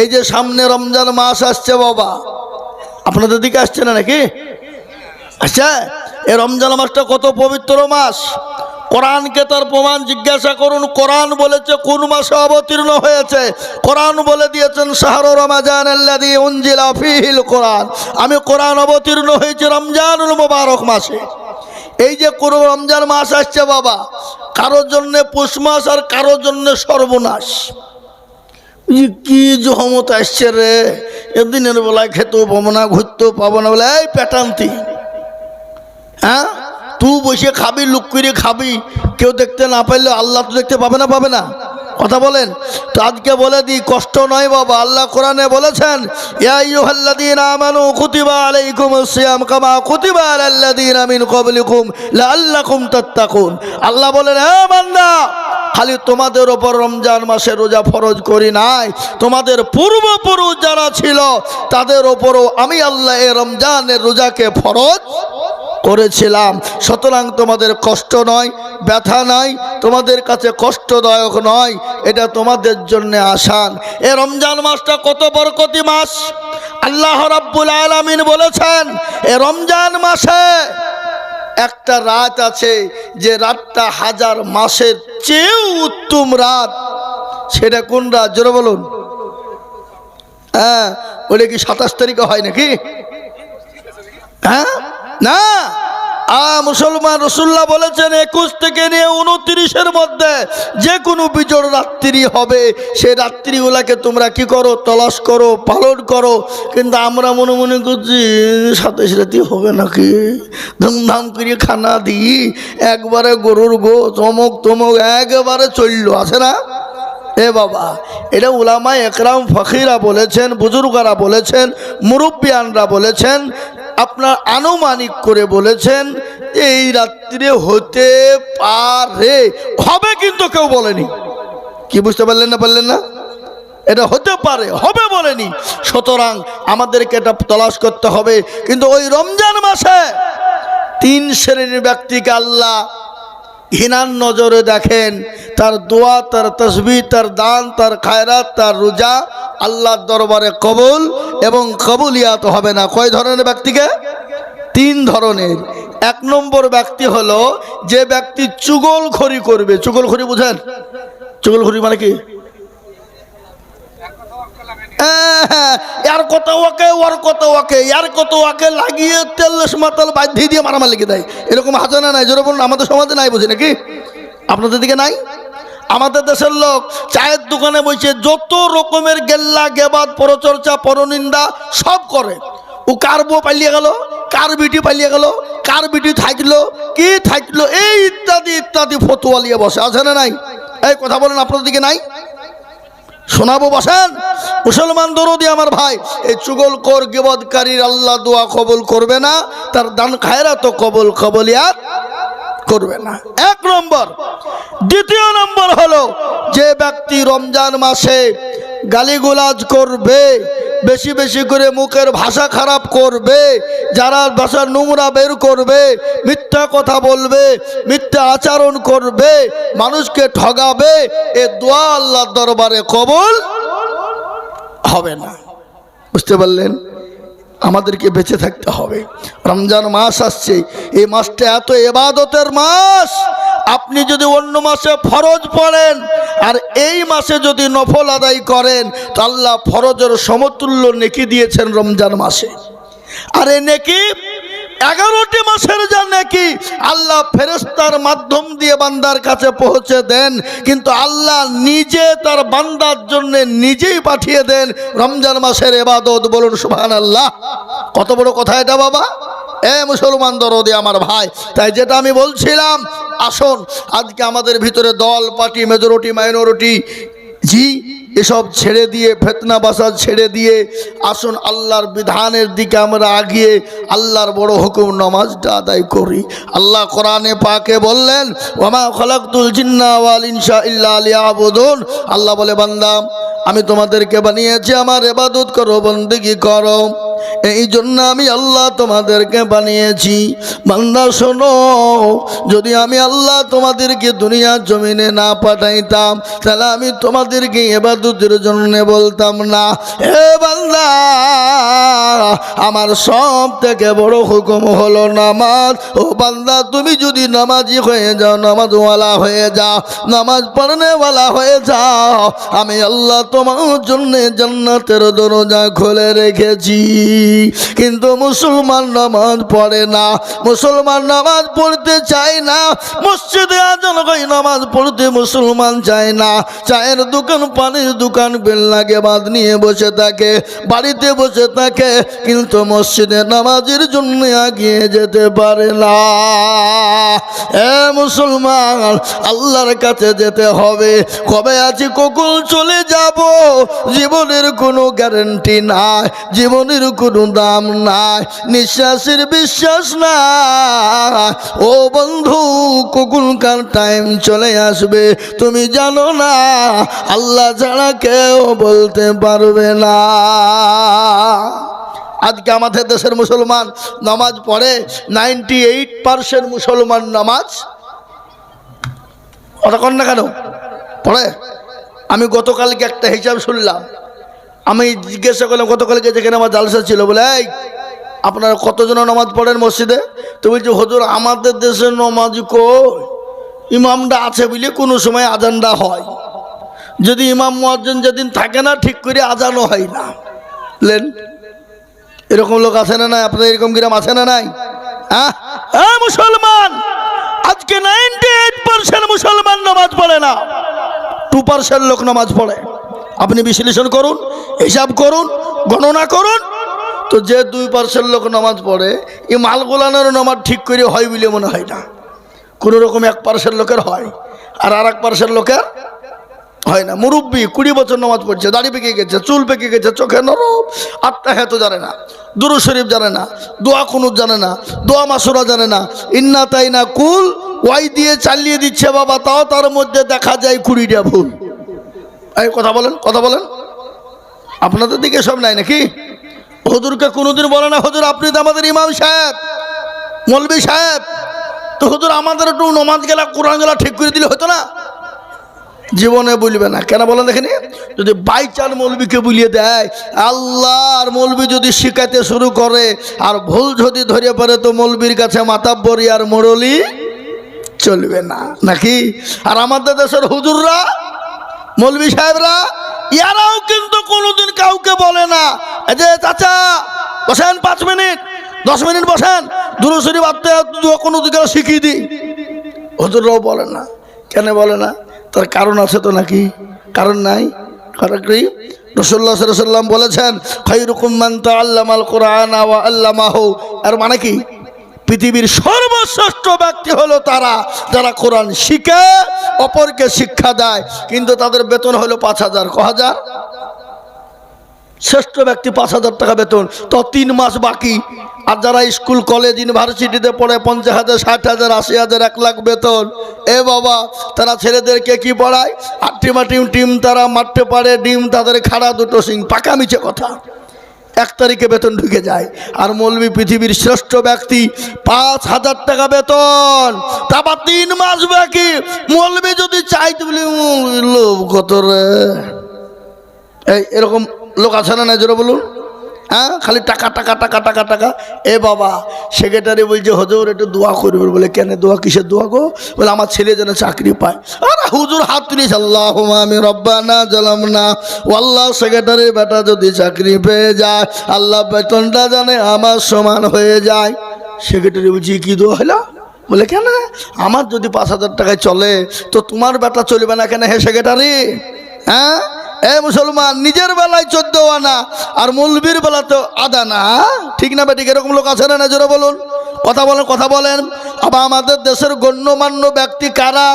এই যে সামনে রমজান মাস আসছে বাবা, আপনাদের দিকে আসছে না নাকি? আচ্ছা, এই রমজান মাসটা কত পবিত্র মাস। কোরআনকে তার প্রমাণ জিজ্ঞাসা করুন। কোরআন বলেছে কোন মাসে অবতীর্ণ হয়েছে? কোরআন বলে দিয়েছেন শাহরু রমাজান আল্লাযী উনজিলা ফীহিল কোরআন। আমি কোরআন অবতীর্ণ হয়েছে রমজানুল মুবারক মাসে। এই যে কোন রমজান মাস আসছে বাবা, কারোর জন্য পুষ মাস আর কারোর জন্য সর্বনাশ। কি জহমত আসছে রে, এদিনের বেলায় খেতেও পাবো না, ঘুরতেও পাবো না, বলে এই পেটান্তি। হ্যাঁ, তুই বসে খাবি, লুক করে খাবি, কেউ দেখতে না পাইলে আল্লাহ তো দেখতে পাবে না, পাবে না? কথা বলেন তো। আজকে বলে দিই, কষ্ট নয় বাবা। আল্লাহ কোরআনে বলেছেন, ইয়া আইয়ুহাল্লাযীনা আমানু কুতিবা আলাইকুমুস সিয়াম কামা কুতিবা আলাল্লাযীনা মিন ক্বাবলিকুম লাআল্লাকুম তাত্তাকুন। আল্লাহ বলেন, হে বান্দা, খালি তোমাদের ওপর রমজান মাসে রোজা ফরজ করি নাই, তোমাদের পূর্বপুরুষ যারা ছিল তাদের ওপরও আমি আল্লাহ এই রমজানের রোজাকে ফরজ করেছিলাম। সুতরাং তোমাদের কষ্ট নয়, ব্যথা নাই, তোমাদের কাছে কষ্টদায়ক নয়, এটা তোমাদের জন্য আসান। এই রমজান মাসটা কত বরকতি মাস। আল্লাহ রাব্বুল আলামিন বলেছেন, এই রমজান মাসে একটা রাত আছে যে রাতটা হাজার মাসের চেয়েও উত্তম রাত। সেটা কোন রাত? জোরে বলুন। হ্যাঁ, ওটা কি 27 তারিখে হয় নাকি? হ্যাঁ না, মুসলমান রাসূলুল্লাহ বলেছেন 21 থেকে নিয়ে 29-এর মধ্যে যে কোনো বিজোড় রাত্রি হবে, সেই রাত্রিগুলাকে তোমরা কি করো? তলাশ করো, পালন করো। কিন্তু আমরা মনে মনে করছি 27 রাতি হবে নাকি, ধুমধাম করে খানা দিই, একবারে গরুর গো চমক তমক একবারে চললো, আছে না? এ বাবা, এটা উলামায়ে একরাম ফকিরা বলেছেন, বুজুর্গরা বলেছেন, মুরব্বিয়ানরা বলেছেন, আপনার আনুমানিক করে বলেছেন এই রাত্রে হতে পারে, হবে কিন্তু কেউ বলেনি। কি বুঝতে পারলেন না? পারলেন না? এটা হতে পারে, হবে বলেনি। সুতরাং আমাদেরকে এটা তলাশ করতে হবে। কিন্তু ওই রমজান মাসে 3 শ্রেণীর ব্যক্তিকে আল্লাহ ঘৃণার নজরে দেখেন। তার দোয়া, তার তসবিহ, তার দান, তার খায়রাত, তার রোজা আল্লাহর দরবারে কবুল এবং কবুলিয়াত হবে না। কয় ধরনের ব্যক্তিকে? 3 ধরনের। 1 নম্বর ব্যক্তি হলো যে ব্যক্তি চুগলখড়ি করবে। চুগলখড়ি বুঝেন? চুগলখড়ি মানে কি? यार कत ওকে ওর কত ওকে यार কত ওকে লাগিয়ে তেল মাতাল বাঁধি দিয়ে মারামার লেগে দেয়, এরকম আছে না নাই? জোরে বলুন। আমাদের সমাজে নাই, বুঝি নাকি? আপনাদের দিকে নাই? আমাদের দেশের লোক চায়ের দোকানে বসে যত রকমের গেল্লা গেবাদ পরচর্চা পরনিন্দা সব করে। ও কার বউ পালিয়ে গেল, কার বিটি পালিয়ে গেল, কার বিটি থাকলো, কি থাকলো, এই ইত্যাদি ইত্যাদি ফতোয়া নিয়ে বসে, আছে না নাই? এই কথা বলেন, আপনাদের দিকে নাই? শোনাবো, বসেন। মুসলমান দরদি আমার ভাই, এই চুগলখোর গিবতকারীর আল্লাহ দোয়া কবুল করবে না, তার দান খায়রাত কবুল কবুলিয়াত করবে না। 1 নম্বর। 2 নম্বর হলো যে ব্যক্তি রমজান মাসে গালিগুলাজ করবে, বেশি বেশি করে মুখের ভাষা খারাপ করবে, যারা ভাষা নোংরা বের করবে, মিথ্যা কথা বলবে, মিথ্যা আচরণ করবে, মানুষকে ঠগাবে, এ দোয়া আল্লাহর দরবারে কবুল হবে না। বুঝতে পারলেন? আমাদেরকে বেঁচে থাকতে হবে। রমজান মাস আসছে, এই মাসটা এত ইবাদতের মাস। আপনি যদি অন্য মাসে ফরজ পড়েন আর এই মাসে যদি নফল আদায় করেন, তো আল্লাহ ফরজের সমতুল্য নেকি দিয়েছেন রমজান মাসে। আর এই নেকি 11টি মাসের যা নেকি আল্লাহ ফেরেশতার মাধ্যম দিয়ে বান্দার কাছে পৌঁছে দেন, কিন্তু আল্লাহ নিজে তার বান্দার জন্য নিজেই পাঠিয়ে দেন রমজান মাসের ইবাদত। বলুন সুবহানাল্লাহ। কত বড় কথা এটা বাবা। এ মুসলমান দরদি আমার ভাই, তাই যেটা আমি বলছিলাম, আসুন আজকে আমাদের ভিতরে দল পার্টি, মেজরিটি মাইনরিটি জি এসব ছেড়ে দিয়ে, ফিতনা বাসাদ ছেড়ে দিয়ে আসুন আল্লাহর বিধানের দিকে আমরা আগিয়ে আল্লাহর বড় হুকুম নামাজটা আদায় করি। আল্লাহ কোরআনে পাকে বললেন, ওয়ামা খালাকতুল জিন্না ওয়াল ইনসা ইল্লা লিয়াবুদুন। আল্লাহ বলে, বান্দা আমি তোমাদেরকে বানিয়েছি আমার ইবাদত করো, বন্দেগী করো। এই জন্য আমি আল্লাহ তোমাদেরকে বানিয়েছি। বান্দা শোনো, যদি আমি আল্লাহ তোমাদেরকে দুনিয়ার জমিনে না পাঠাইতাম তাহলে আমি তোমাদেরকে ইবাদতের জন্য বলতাম না। হে বান্দা, আমার সব থেকে বড় হুকুম হলো নামাজ। ও বান্দা, তুমি যদি নামাজি হয়ে যাও, নামাজওয়ালা হয়ে যাও, নামাজ পড়নেওয়ালা হয়ে যাও, আমি আল্লাহ তোমার জন্য জান্নাতের দরজা খুলে রেখেছি। কিন্তু মুসলমান নামাজ পড়ে না, মুসলমান নামাজ পড়তে চায় না, মসজিদে আজান হয় নামাজ পড়তে মুসলমান চায় না, চায়ের দোকান পানির দোকান বেল লাগে বাদ নিয়ে বসে থাকে, বাড়িতে বসে থাকে, কিন্তু মসজিদে নামাজের জন্য এগিয়ে যেতে পারে না। এ মুসলমান, আল্লাহর কাছে যেতে হবে। কবে আছি কখন চলে যাব, জীবনের কোনো গ্যারান্টি নাই, জীবনের কোনো দাম নাই, নিঃশ্বাসের বিশ্বাস নাই। ও বন্ধু, কখনকার টাইম চলে আসবে তুমি জানো না, আল্লাহ ছাড়া কেউ বলতে পারবে না। আজকে আমাদের দেশের মুসলমান নামাজ পড়ে, 98% মুসলমান নামাজ কথা কন না কেন পড়ে। আমি গতকালকে একটা হিসাব শুনলাম, আমি জিজ্ঞাসা করলাম গতকালকে যেখানে আমার জালসা ছিল, বলে এই আপনারা কতজন নামাজ পড়েন মসজিদে? তো বলছে হুজুর আমাদের দেশের নামাজ কই, ইমামটা আছে বলে কোনো সময় আজানটা হয়, যদি ইমাম মুয়াজ্জিন যেদিন থাকে না ঠিক করে আজানও হয় না। লেন, এরকম লোক আছে না নাই? আপনাদের এরকম গ্রাম আছে না নাই? হ্যাঁ মুসলমান, আজকে 98% মুসলমান নামাজ পড়ে না, 2% লোক নামাজ পড়ে। আপনি বিশ্লেষণ করুন, হিসাব করুন, গণনা করুন, তো যে 2% লোক নামাজ পড়ে, এই মালগুলানের নামাজ ঠিক করে হয় বলে মনে হয় না। কোনো রকম 1% লোকের হয়, আর 1% লোকের হয় না। মুরব্বী 20 বছর নামাজ পড়ছে, দাড়ি পেকে গেছে, চুল পেকে গেছে, চোখে নরম, আত্মাহাত জানে না, দুরূদ শরীফ জানে না, দোয়া কুনুত জানে না, দোয়া মাসুরা জানে না, ইন্না তাইনা কুল ওয়াই দিয়ে চালিয়ে দিচ্ছে বাবা, তাও তার মধ্যে দেখা যায় 20টা ভুল। এই কথা বলেন, কথা বলেন, আপনাদের দিকে সব নাই নাকি? হুজুরকে কোনোদিন বলে না হুজুর আপনি তো আমাদের ইমাম সাহেব, মৌলবী সাহেব, তো হুজুর আমাদের একটু নামাজ গেলা কোরআন গেলা ঠিক করে দিলে হতো না? জীবনে বলবে না। কেন বলেন দেখেনি? যদি বাইচার মৌলবীকে বুলিয়ে দেয়, আল্লাহর মৌলবী যদি শিখাইতে শুরু করে আর ভুল যদি ধরে পড়ে, তো মৌলবীর কাছে মাতাব্বরি আর মোড়লি চলবে না নাকি? আর আমাদের দেশের হুজুররা, মৌলবী সাহেবরা, ইয়ারাও কিন্তু কোনোদিন কাউকে বলে না এই যে চাচা বসেন 5 মিনিট 10 মিনিট বসেন, দুরূদ শরীফ আত্মীয় কোনো দিকে শিখিয়ে দিই, হুজুররাও বলে না। কেন বলে না? তার কারণ আছে তো নাকি? কারণ নাই? কারণ কি? রাসূলুল্লাহ সাল্লাল্লাহু আলাইহি ওয়াসাল্লাম বলেছেন খায়রুকুম মান তাআল্লামাল কুরআনা ওয়া আল্লামাহু। আর মানে কি? পৃথিবীর সর্বশ্রেষ্ঠ ব্যক্তি হলো তারা যারা কোরআন শিখে অপরকে শিক্ষা দেয়, কিন্তু তাদের বেতন হলো 5,000। ক হাজার? শ্রেষ্ঠ ব্যক্তি 5,000 টাকা বেতন, তো 3 মাস বাকি। আর যারা স্কুল কলেজ ইউনিভার্সিটিতে পড়ে 50,000 60,000 80,000 1 লাখ বেতন, এ বাবা, তারা ছেলেদেরকে কি পড়ায়? আট্টিমাটিম টিম তারা মারতে পারে, ডিম তাদের খাড়া দুটো সিং, পাকা মিছে কথা। 1 তারিখে বেতন ঢুকে যায়। আর মৌলবী পৃথিবীর শ্রেষ্ঠ ব্যক্তি, 5,000 টাকা বেতন, তারপর 3 মাস বাকি। মৌলবী যদি চাইতে বলি লোভ কত রে, এই এরকম লোক আছে না? জোরে বলুন। হ্যাঁ, খালি টাকা টাকা টাকা টাকা টাকা। এ বাবা, সেক্রেটারি বলছে হুজুর একটু দোয়া করবে। বলে কেন? দোয়া কিসের দোয়া গো? বলে আমার ছেলে যেন চাকরি পায়। আর হুজুর হাত তুলিস, আল্লাহুম্মা আমিন রব্বানা জালামনা, আল্লাহ সেক্রেটারির বেটা যদি চাকরি পেয়ে যায়, আল্লাহ বেতনটা জানে আমার সমান হয়ে যায়। সেক্রেটারি বলছি কি দোয়া হলো? বলে কেন? আমার যদি 5,000 টাকায় চলে, তো তোমার বেটা চলবে না কেন হে সেক্রেটারি? হ্যাঁ, এ মুসলমান, নিজের বেলায় 14 আনা আর মৌলবীর বেলা তো আদানা। ঠিক না বেঠিক? এরকম লোক আছে না? জোরে বলুন, কথা বলেন, কথা বলেন। আবার আমাদের দেশের গণ্যমান্য ব্যক্তি কারা?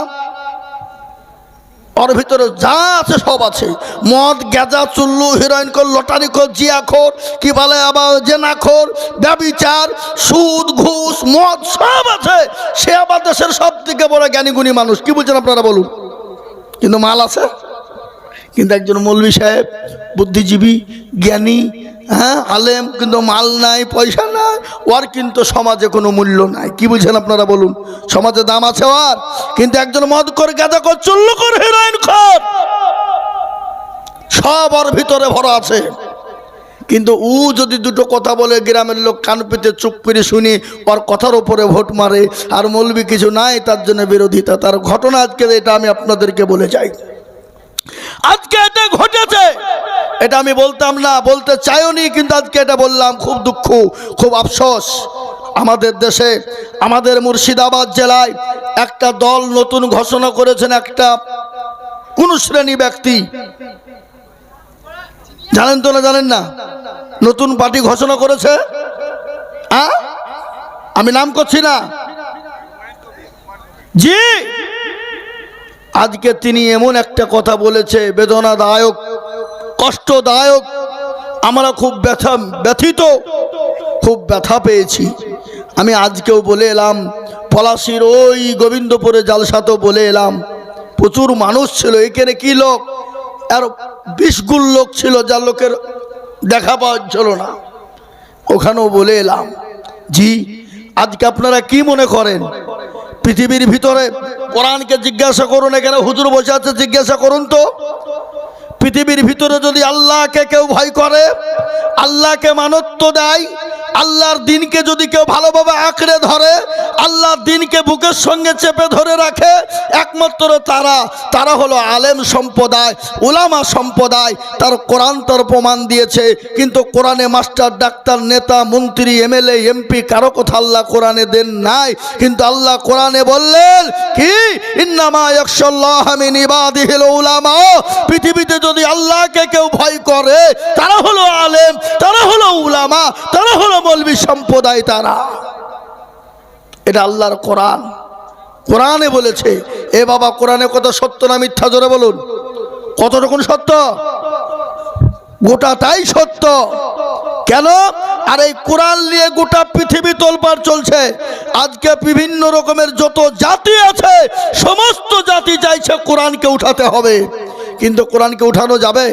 ওর ভিতরে যা আছে সব আছে। মদ, গাঁজা, চুল্লু, হিরোইন খোর, লটারি খোর, জিয়া খোর, কি বলে আবার জেনাখোর, ব্যভিচার, সুদ, ঘুষ, মদ সব আছে। সে আবার দেশের সব থেকে বড় জ্ঞানী গুণী মানুষ। কি বলছেন আপনারা বলুন? কিন্তু মাল আছে। কিন্তু একজন মৌলভী সাহেব বুদ্ধিজীবী জ্ঞানী, হ্যাঁ আলেম, কিন্তু মাল নাই, পয়সা নাই, ওর কিন্তু সমাজে কোনো মূল্য নাই। কি বুঝছেন আপনারা বলুন? সমাজে দাম আছে ওর, কিন্তু একজন মদখোর, গাঁজাখোর, চুল্লুখোর, হেরোইনখোর সব ওর ভিতরে ভরা আছে। কিন্তু ও যদি দুটো কথা বলে, গ্রামের লোক কান পেতে চুপ করে শুনি, ওর কথার উপরে ভোট মারে। আর মৌলবী কিছু নাই, তার জন্য বিরোধিতা। তার ঘটনা আজকে এটা আমি আপনাদেরকে বলে যাই। আজকে এটা ঘটেছে, এটা আমি বলতাম না, বলতে চাইওনি, কিন্তু আজকে এটা বললাম। খুব দুঃখ, খুব আফসোস। আমাদের দেশে, আমাদের মুর্শিদাবাদ জেলায় একটা দল নতুন ঘোষণা করেছেন। একটা কোন শ্রেণী ব্যক্তি, জানেন তো না জানেন না? নতুন পার্টি ঘোষণা করেছে। আমি নাম করছি না, জি। আজকে তিনি এমন একটা কথা বলেছে, বেদনাদায়ক, কষ্টদায়ক। আমরা খুব ব্যথিত, খুব ব্যথা পেয়েছি। আমি আজকেও বলে এলাম, পলাশির ওই গোবিন্দপুরে জালসাতেও বলে এলাম। প্রচুর মানুষ ছিল এখানে, কি লোক, আর 20 গুণ লোক ছিল, যার লোকের দেখা পাওয়া ছিল না। ওখানেও বলে এলাম, জি আজকে আপনারা কি মনে করেন? পৃথিবীর ভিতরে কোরআনকে জিজ্ঞাসা করুন, এখানে হুজুর বসে আছে, জিজ্ঞাসা করুন তো, পৃথিবীর ভিতরে যদি আল্লাহকে কেউ ভয় করে, আল্লাহকে মানত্ব দেয়, আল্লাহর দিনকে যদি কেউ ভালোভাবে আঁকড়ে ধরে, আল্লাহর দিনকে বুকের সঙ্গে চেপে ধরে রাখে, একমাত্র তারা হলো আলেম সম্প্রদায়, উলামা সম্প্রদায়। তার কোরআন তার প্রমাণ দিয়েছে। কিন্তু কোরআনে মাস্টার, ডাক্তার, নেতা, মন্ত্রী, এমএলএ, এমপি কারো কথা আল্লাহ কোরআনে দেন নাই। কিন্তু আল্লাহ কোরআনে বললেন কি, ইন্নামা ইয়াখশাল্লাহা মিন ইবাদিহিল উলামা। পৃথিবীতে যদি আল্লাহকে কেউ ভয় করে, তারা হলো আলেম, তারা হলো উলামা, তারা হলো মৌলবী সম্প্রদায়। তারা, এটা আল্লাহর কোরআন, কোরআনে বলেছে। এ বাবা, কোরআনে কত সত্য না মিথ্যা জোরে বলুন? কত রকম সত্য? গোটাটাই সত্য। কেন? আর এই কোরআন নিয়ে গোটা পৃথিবী তোলপাড় চলছে। আজকে বিভিন্ন রকমের যত জাতি আছে, সমস্ত জাতি চাইছে কোরআনকে উঠাতে হবে। কিন্তু কোরআনকে উঠানো যাবে?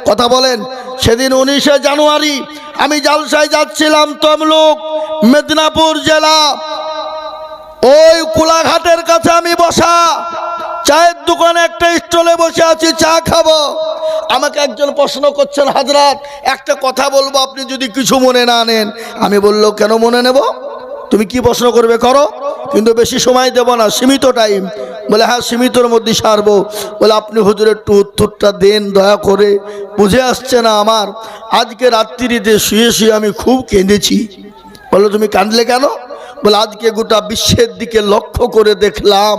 কথা বলেন। সেদিন 19শে জানুয়ারি আমি জালসায় যাচ্ছিলাম, তমলুক, মেদিনীপুর জেলা, ওই কোলাঘাটের কাছে আমি বসা, চায়ের দোকানে একটা স্টলে বসে আছি, চা খাবো। আমাকে একজন প্রশ্ন করছেন, হাজরাত একটা কথা বলবো, আপনি যদি কিছু মনে না নেন। আমি বললো, কেন মনে নেব? তুমি কি প্রশ্ন করবে করো, কিন্তু বেশি সময় দেব না, সীমিত টাইম। বলে হ্যাঁ, সীমিতর মধ্যে সারবো। বলে আপনি হুজুর একটু উত্তরটা দেন দয়া করে, বুঝে আসছে না আমার। আজকে রাত্রিতে শুয়ে শুয়ে আমি খুব কেঁদেছি। বলো তুমি কাঁদলে কেন? বলে আজকে গোটা বিশ্বের দিকে লক্ষ্য করে দেখলাম,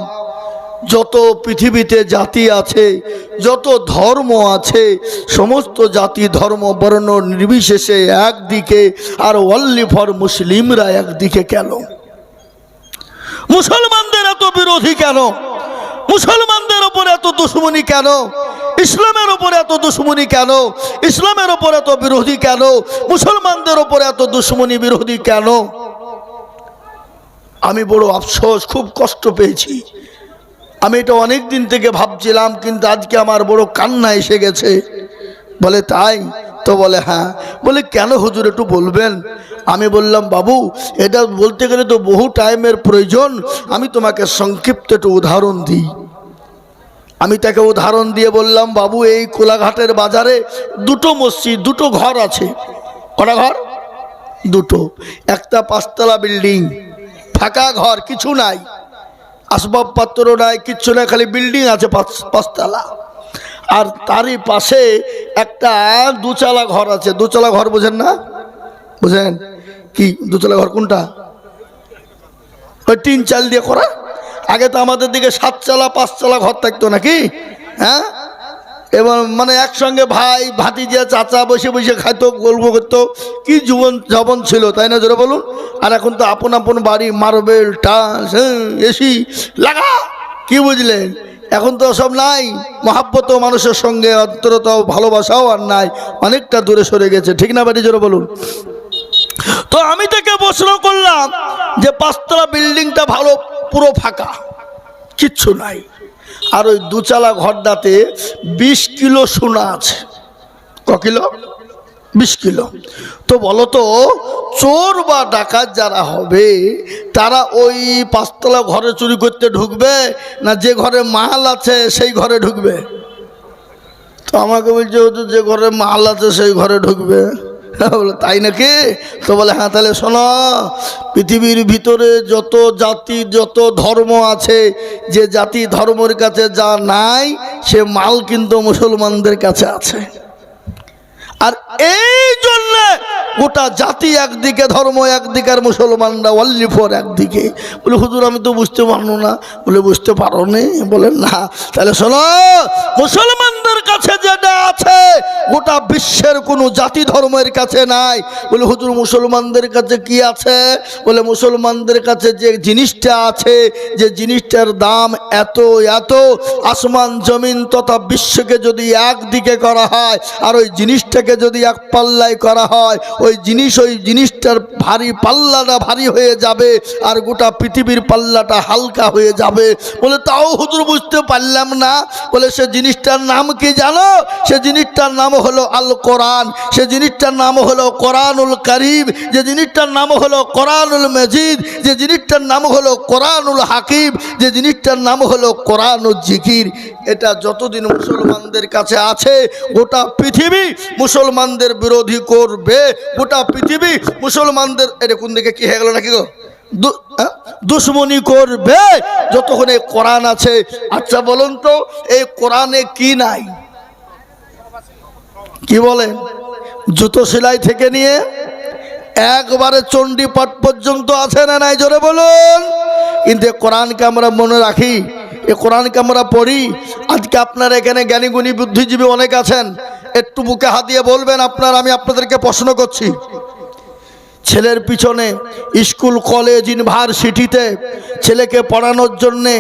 যত পৃথিবীতে জাতি আছে, যত ধর্ম আছে, সমস্ত জাতি ধর্ম বর্ণ নির্বিশেষে একদিকে, আর অনলি ফর মুসলিমরা একদিকে। কেন? মুসলমানদের এত বিরোধী কেন? মুসলমানদের ওপর এত দুশ্মনী কেন? ইসলামের ওপর এত দুশ্মনী কেন? ইসলামের ওপর এত বিরোধী কেন? মুসলমানদের ওপর এত দুশ্মনী বিরোধী কেন? আমি বড় আফসোস, খুব কষ্ট পেয়েছি। আমি এটা অনেক দিন থেকে ভাবছিলাম, কিন্তু আজকে আমার বড় কান্না এসে গেছে। বলে তাই তো? বলে হ্যাঁ। বলে কেন হুজুর একটু বলবেন? আমি বললাম, বাবু এটা বলতে গেলে তো বহু টাইমের প্রয়োজন, আমি তোমাকে সংক্ষিপ্ত একটু উদাহরণ দিই। আমি তাকে উদাহরণ দিয়ে বললাম, বাবু এই কোলাঘাটের বাজারে দুটো মসজিদ, দুটো ঘর আছে। কটা ঘর? দুটো। একটা 5তলা বিল্ডিং, ফাঁকা ঘর, কিছু নাই, আসবাবপত্র নাই, কিচ্ছু নাই, খালি বিল্ডিং আছে 5তলা। আর তারই পাশে একটা 2তলা ঘর আছে। 2তলা ঘর বোঝেন না? বুঝেন কি 2তলা ঘর কোনটা? ওই 3 চাল দিয়ে করা। আগে তো আমাদের দিকে 7তলা 5তলা ঘর থাকতো নাকি? হ্যাঁ, এবং মানে একসঙ্গে ভাই ভাতিজা চাচা বসে বসে খাইতো, গল্প করতো, কি জীবন ছিল, তাই না জোরে বলুন? আর এখন তো আপন আপন বাড়ি, মার্বেল, টাইলস, এসি লাগা, কি বুঝলেন? এখন তো সব নাই, মহাব্বত মানুষের সঙ্গে অন্তরত ভালোবাসাও আর নাই, অনেকটা দূরে সরে গেছে, ঠিক না বাড়ি জোরে বলুন? তো আমি তাকে প্রশ্ন করলাম যে 5তলা বিল্ডিংটা ভালো, পুরো ফাঁকা, কিচ্ছু নাই, আর ওই দুচালা ঘরটাতে 20 কিলো সোনা আছে। ক কিলো? 20 কিলো। তো বলো তো, চোর বা ডাকাত যারা হবে তারা ওই 5 তলা ঘরে চুরি করতে ঢুকবে না যে ঘরে মাল আছে সেই ঘরে ঢুকবে? তো আমাকে বলছে হুজুর যে ঘরে মাল আছে সেই ঘরে ঢুকবে। বলে তাই নাকি? তো বলে হ্যাঁ, তাহলে শোনো, পৃথিবীর ভিতরে যত জাতি যত ধর্ম আছে, যে জাতি ধর্মের কাছে যা নাই সে মাল কিন্তু মুসলমানদের কাছে আছে। আর এই জন্য গোটা জাতি একদিকে, ধর্ম একদিকে, আর মুসলমানরা ওয়াল্লি ফর একদিকে। বলে হুজুর আমি তো বুঝতে পারলো না। বলে বুঝতে পারো নি? বলেন না। তাহলে শোনো, মুসলমানদের কাছে যেটা আছে গোটা বিশ্বের কোনো জাতি ধর্মের কাছে নাই। বলে হুজুর মুসলমানদের কাছে কি আছে? বলে মুসলমানদের কাছে যে জিনিসটা আছে, যে জিনিসটার দাম এত এত, আসমান জমিন তথা বিশ্বকে যদি একদিকে করা হয় আর ওই জিনিসটাকে যদি এক পাল্লায় করা হয়, ওই জিনিসটার ভারী পাল্লাটা ভারী হয়ে যাবে আর গোটা পৃথিবীর পাল্লাটা হালকা হয়ে যাবে। বলে তাও হুজুর বুঝতে পারলাম না। বলে সে জিনিসটার নাম কি জানো? সে জিনিসটার নাম হলো আল কোরআন, সে জিনিসটার নাম হলো কোরআনুল কারীম, যে জিনিসটার নাম হলো কোরআনুল মজিদ, যে জিনিসটার নাম হলো কোরআনুল হাকিম, যে জিনিসটার নাম হলো কোরআনুল জিকির। এটা যতদিন মুসলমানদের কাছে আছে গোটা পৃথিবী মুসলমানদের বিরোধী করবে, গোটা পৃথিবী মুসলমানদের, এটা কোন দিকে কি হয়ে গেল নাকি গো, দুশ্মনী করবে যতক্ষণ এই কোরআন আছে। আচ্ছা বলুন তো, এই কোরআনে কি নাই? কি বলেন? জুতো সেলাই থেকে নিয়ে একবারে চণ্ডী পাঠ পর্যন্ত আছে না নাই? জোরে বলুন। কিন্তু কোরআনকে আমরা মনে রাখি, এ কোরআনকে আমরা পড়ি। আজকে আপনারা এখানে জ্ঞানী গুণী বুদ্ধিজীবী অনেক আছেন, একটু বুকে হাত দিয়ে বলবেন আমি আপনাদেরকে প্রশ্ন করছি, ছেলের পিছনে স্কুল কলেজ ইউনিভার্সিটিতে ছেলেকে পড়ানোর জন্যে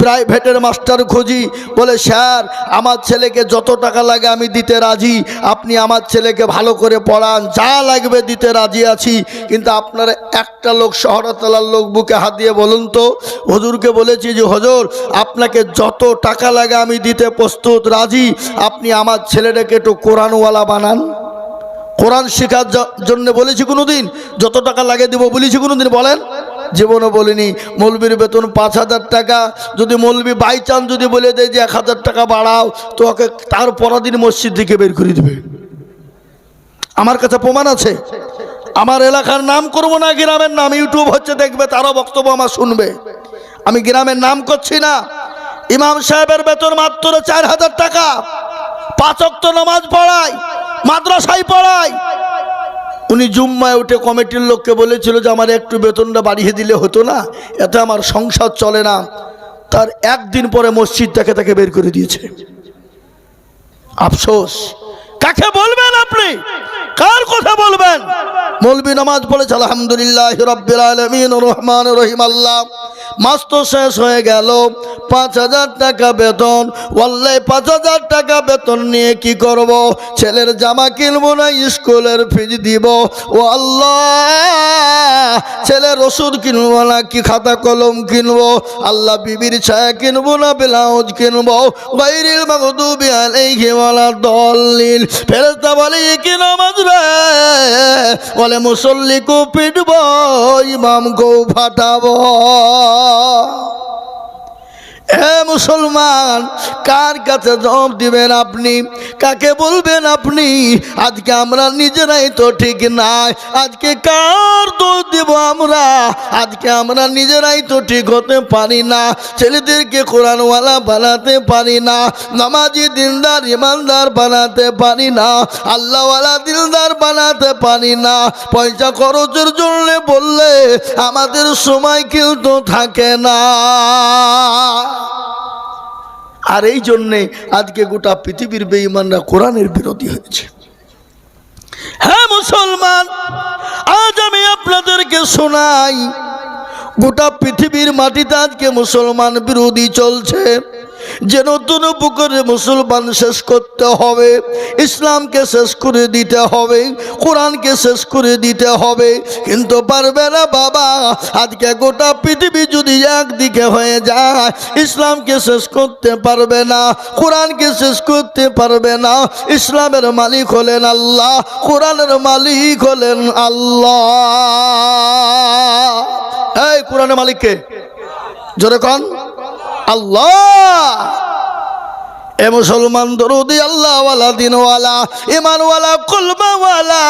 প্রাইভেটের মাস্টার খুঁজি। বলে স্যার আমার ছেলেকে যত টাকা লাগে আমি দিতে রাজি, আপনি আমার ছেলেকে ভালো করে পড়ান, যা লাগবে দিতে রাজি আছি। কিন্তু আপনারা একটা লোক, শহরতলার লোক, বুকে হাত দিয়ে বলুন তো, হুজুরকে বলেছি যে হুজুর আপনাকে যত টাকা লাগে আমি দিতে প্রস্তুত রাজি, আপনি আমার ছেলেটাকে একটু কোরআনওয়ালা বানান। কোরআন শেখার জন্য বলেছি কোনোদিন? যত টাকা লাগে দেবো বলেছি কোনোদিন? বলেন। জীবনে বলিনি। মৌলবীর বেতন 5,000 টাকা, যদি মৌলবী বাই চান্স যদি বলে দেয় যে 1,000 টাকা বাড়াও, তো ওকে তার পরের দিন মসজিদ থেকে বের করে দেবে। আমার কাছে প্রমাণ আছে। আমার এলাকার নাম করবো না, গ্রামের নাম, ইউটিউব হচ্ছে দেখবে, তারও বক্তব্য আমার শুনবে। আমি গ্রামের নাম করছি না। ইমাম সাহেবের বেতন মাত্র 4,000 টাকা, 5 ওয়াক্ত নামাজ পড়ায়, মাদ্রাসায় পড়ায়। উনি জুম্মায় উঠে কমিটির লোককে বলেছিল যে আমার একটু বেতনটা বাড়িয়ে দিলে হতো না, এতে আমার সংসার চলে না। তার একদিন পরে মসজিদ থেকে তাকে বের করে দিয়েছে। আফসোস। কাকে বলবেন আপনি? কার কথা বলবেন? মৌলবী নামাজ পড়েছে আলহামদুলিল্লাহ রাব্বিল আলামিন রহমানির রহিম। আল্লাহ মাস তো শেষ হয়ে গেল, 5,000 টাকা বেতন। ওয়াল্লাহি 5,000 টাকা বেতন নিয়ে কি করব? ছেলের জামা কিনবো না স্কুলের ফিজ দিব, ও আল্লাহ ছেলের ওষুধ কিনবো না কি খাতা কলম কিনবো, আল্লাহ বিবির ছায়া কিনবো না ব্লাউজ কিনবো, গায়রিল মাগদুবি আলাইহিম ওয়ালাদ-দাল্লিন। ফেরেশতা বলে কি নামাজ রে? বলে মুসল্লি কো পিটবো, ইমাম কো ফাটাবো। হে মুসলমান, কার কাছে জবাব দিবেন আপনি? কাকে বলবেন আপনি? আজকে আমরা নিজেরাই তো ঠিক নাই, আজকে কার দোষ দিব আমরা? আজকে আমরা নিজেরাই তো ঠিক হতে পারি না, ছেলেদেরকে কোরআনওয়ালা বানাতে পারি না, নামাজি দিনদার ইমানদার বানাতে পারি না, আল্লাহওয়ালা দিলদার বানাতে পারি না। পয়সা খরচের জন্য বললে আমাদের সময় কেউ তো থাকে না। আর এই জন্যে আজকে গোটা পৃথিবীর বেঈমানরা কোরআনের বিরোধী হয়েছে। হ্যাঁ মুসলমান, আজ আমি আপনাদেরকে শোনাই, গোটা পৃথিবীর মাটিতে আজকে মুসলমান বিরোধী চলছে। যে নতুন পুকুরে মুসলমান শেষ করতে হবে, ইসলামকে শেষ করে দিতে হবে, কোরআনকে শেষ করে দিতে হবে। কিন্তু পারবে না বাবা। আজকে গোটা পৃথিবী যদি একদিকে হয়ে যায়, ইসলামকে শেষ করতে পারবে না, কোরআনকে শেষ করতে পারবে না। ইসলামের মালিক হলেন আল্লাহ, কোরআনের মালিক হলেন আল্লাহ। এই কোরআনের মালিককে জোরে কোন? আল্লাহ। এ মুসলমান দরুদি আল্লাহওয়ালা, দিনওয়ালা, ইমানওয়ালা, কলমাওয়ালা,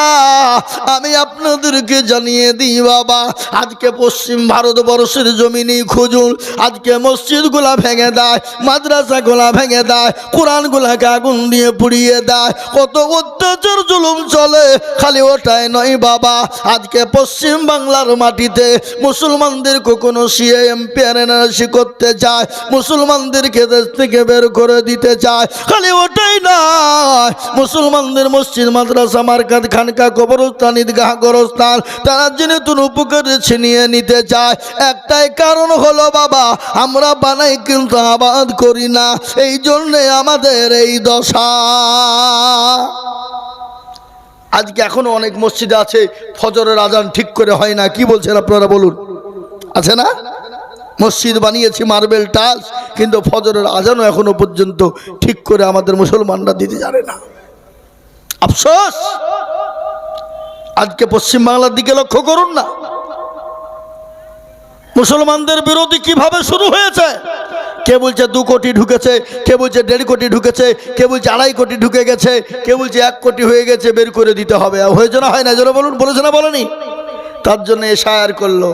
আমি আপনাদেরকে জানিয়ে দিই বাবা, আজকে পশ্চিম ভারতবর্ষের জমিনেই খুঁজুন, আজকে মসজিদগুলা ভেঙে দেয়, মাদ্রাসাগুলা ভেঙে দেয়, কোরআনগুলাকে আগুন দিয়ে পুড়িয়ে দেয়, কত অত্যাচার জুলুম চলে। খালি ওটাই নয় বাবা, আজকে পশ্চিম বাংলার মাটিতে মুসলমানদেরকে কোনো সিএমপি এনআরসি করতে চায়, মুসলমানদেরকে দেশ থেকে বের করে দিতে চায়। খালি ওটাই নয়, মুসলমানদের মসজিদ, মাদ্রাসা, মারকাত, খানকা, কবরস্থান, ঈদগাহ, গোরস্থান তারা জেনে তুন উপকারে ছিনিয়ে নিতে চায়। একটাই কারণ হলো বাবা, আমরা বানাই কিন্তু আবাদ করি না, এই জন্যে আমাদের এই দশা। আজকে এখনো অনেক মসজিদে আছে ফজরের আজান ঠিক করে হয় না। কি বলছেন আপনারা বলুন? আছে না? মসজিদ বানিয়েছি মার্বেল টাইলস, কিন্তু ফজরের আজানও এখনো পর্যন্ত ঠিক করে আমাদের মুসলমানরা দিতে জানে না। আফসোস। আজকে পশ্চিম বাংলার দিকে লক্ষ্য করুন না, মুসলমানদের বিরোধী কিভাবে শুরু হয়েছে। কে বলছে 2 কোটি ঢুকেছে, কে বলছে 1.5 কোটি ঢুকেছে, কে বলছে 2.5 কোটি ঢুকে গেছে, কে বলছে 1 কোটি হয়ে গেছে, বের করে দিতে হবে। হয়েছে না হয় না? জোরে বলুন। বলেছে না বলেনি? তার জন্য এশায়ার করলো।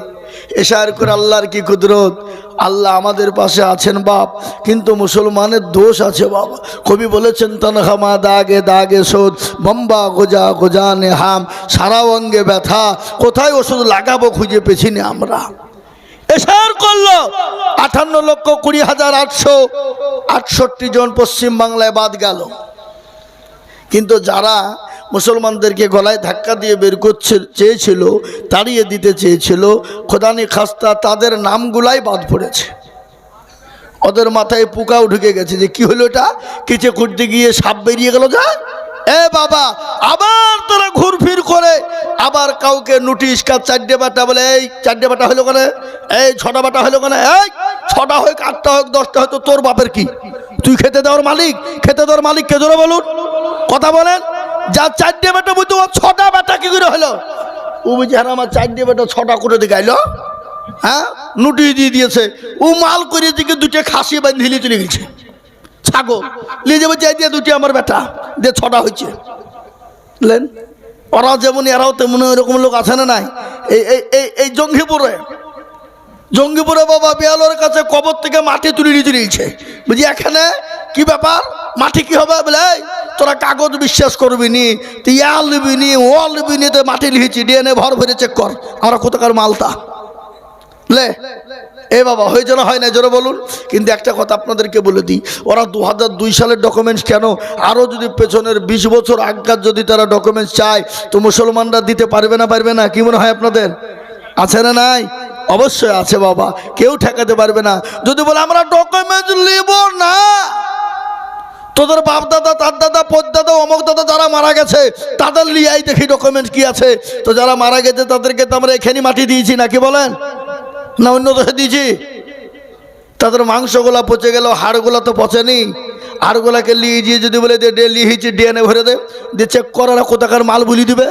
এশায়ার করে আল্লাহর কি কুদরত, আল্লাহ আমাদের পাশে আছেন বাপ, কিন্তু মুসলমানের দোষ আছে বাবা। কবি বলেছেন তনখামা দাগে দাগে শোধ, বম্বা গোজা গোজানে হাম, সারা অঙ্গে ব্যথা, কোথায় ওষুধ লাগাবো খুঁজে পেছিনি আমরা। এশায়ার করলো 58,20,868 জন পশ্চিম বাংলায় বাদ গেল। কিন্তু যারা মুসলমানদেরকে গলায় ধাক্কা দিয়ে বের করতে চেয়েছিল, তাড়িয়ে দিতে চেয়েছিল, খোদানি খাস্তা তাদের নামগুলাই বাদ পড়েছে। ওদের মাথায় পোকাও ঢুকে গেছে যে কি হলো এটা, কিচে করতে গিয়ে সাপ বেরিয়ে গেল। যা এ বাবা, আবার তারা ঘুরফির করে আবার কাউকে নোটিশ, কাজ 4টে বাটা বলে, এই 4টে বাটা হলো কেন, এই 6টা বাটা হলো কেন, এই 6টা হোক 8টা হোক 10টা হয়তো তোর বাপের কি, তুই খেতে দেওয়ার মালিক, খেতে দেওয়ার মালিক কে? জোরে বলুন, কথা বলেন। যা 4টে বেটা বুঝতে, ও 6টা বেটা কি করে হলো? ও বুঝি হ্যাঁ আমার 4টে বেটা 6টা করে দিকে আইলো, হ্যাঁ নোটিশ দিয়ে দিয়েছে। ও মাল করে দিকে 2টে খাসি বাঁধিয়ে চলে গেছে, ছাগল নিয়ে যাবে, চাই দিয়ে 2টি আমার বেটা দিয়ে 6টা হয়েছে। বুঝলেন? ওরা যেমন এরাও তেমন এরকম লোক আছে না নাই? এই জঙ্গিপুরে বাবা বেয়ালোর কাছে কবর থেকে মাটি তুলে নিয়ে চলেছে। বুঝি এখানে কি ব্যাপার, মাটি কি হবে? বলে তোরা কাগজ বিশ্বাস করবি নি, তুই ইয়াল নিবি নি, ওয়াল নিবি নি, তো মাটি লিখেছি, ডিএনএ ভর ভরে চেক কর, আমরা কোথাকার মালতা লে। এ বাবা হয়েছে না হয় না? জোরে বলুন। কিন্তু একটা কথা আপনাদেরকে বলে দিই, ওরা 2002 সালের ডকুমেন্টস কেন, আরও যদি পেছনের 20 বছর আগকার যদি তারা ডকুমেন্টস চায়, তো মুসলমানরা দিতে পারবে না? পারবে না? কি মনে হয় আপনাদের? আছে না নাই? অবশ্যই আছে বাবা, কেউ ঠেকাতে পারবে না। যদি বলে আমরা ডকুমেন্টস নিব না, তোদের বাপ দাদা, তার দাদা, পদ্দাদা, অমক দাদা যারা মারা গেছে তাদের লিয়াই দেখি ডকুমেন্টস কি আছে। তো যারা মারা গেছে তাদেরকে তো আমরা এখানে মাটি দিয়েছি নাকি বলেন, না অন্য দেশে দিয়েছি? তাদের মাংসগুলা পচে গেল, হাড়গুলা তো পচেনি। হাড়গুলাকে লিয়ে গিয়ে যদি বলে লিয়েছি ডিএনএ ভরে দে, দিয়ে চেক করারা কোথাকার মাল বলি দিবে,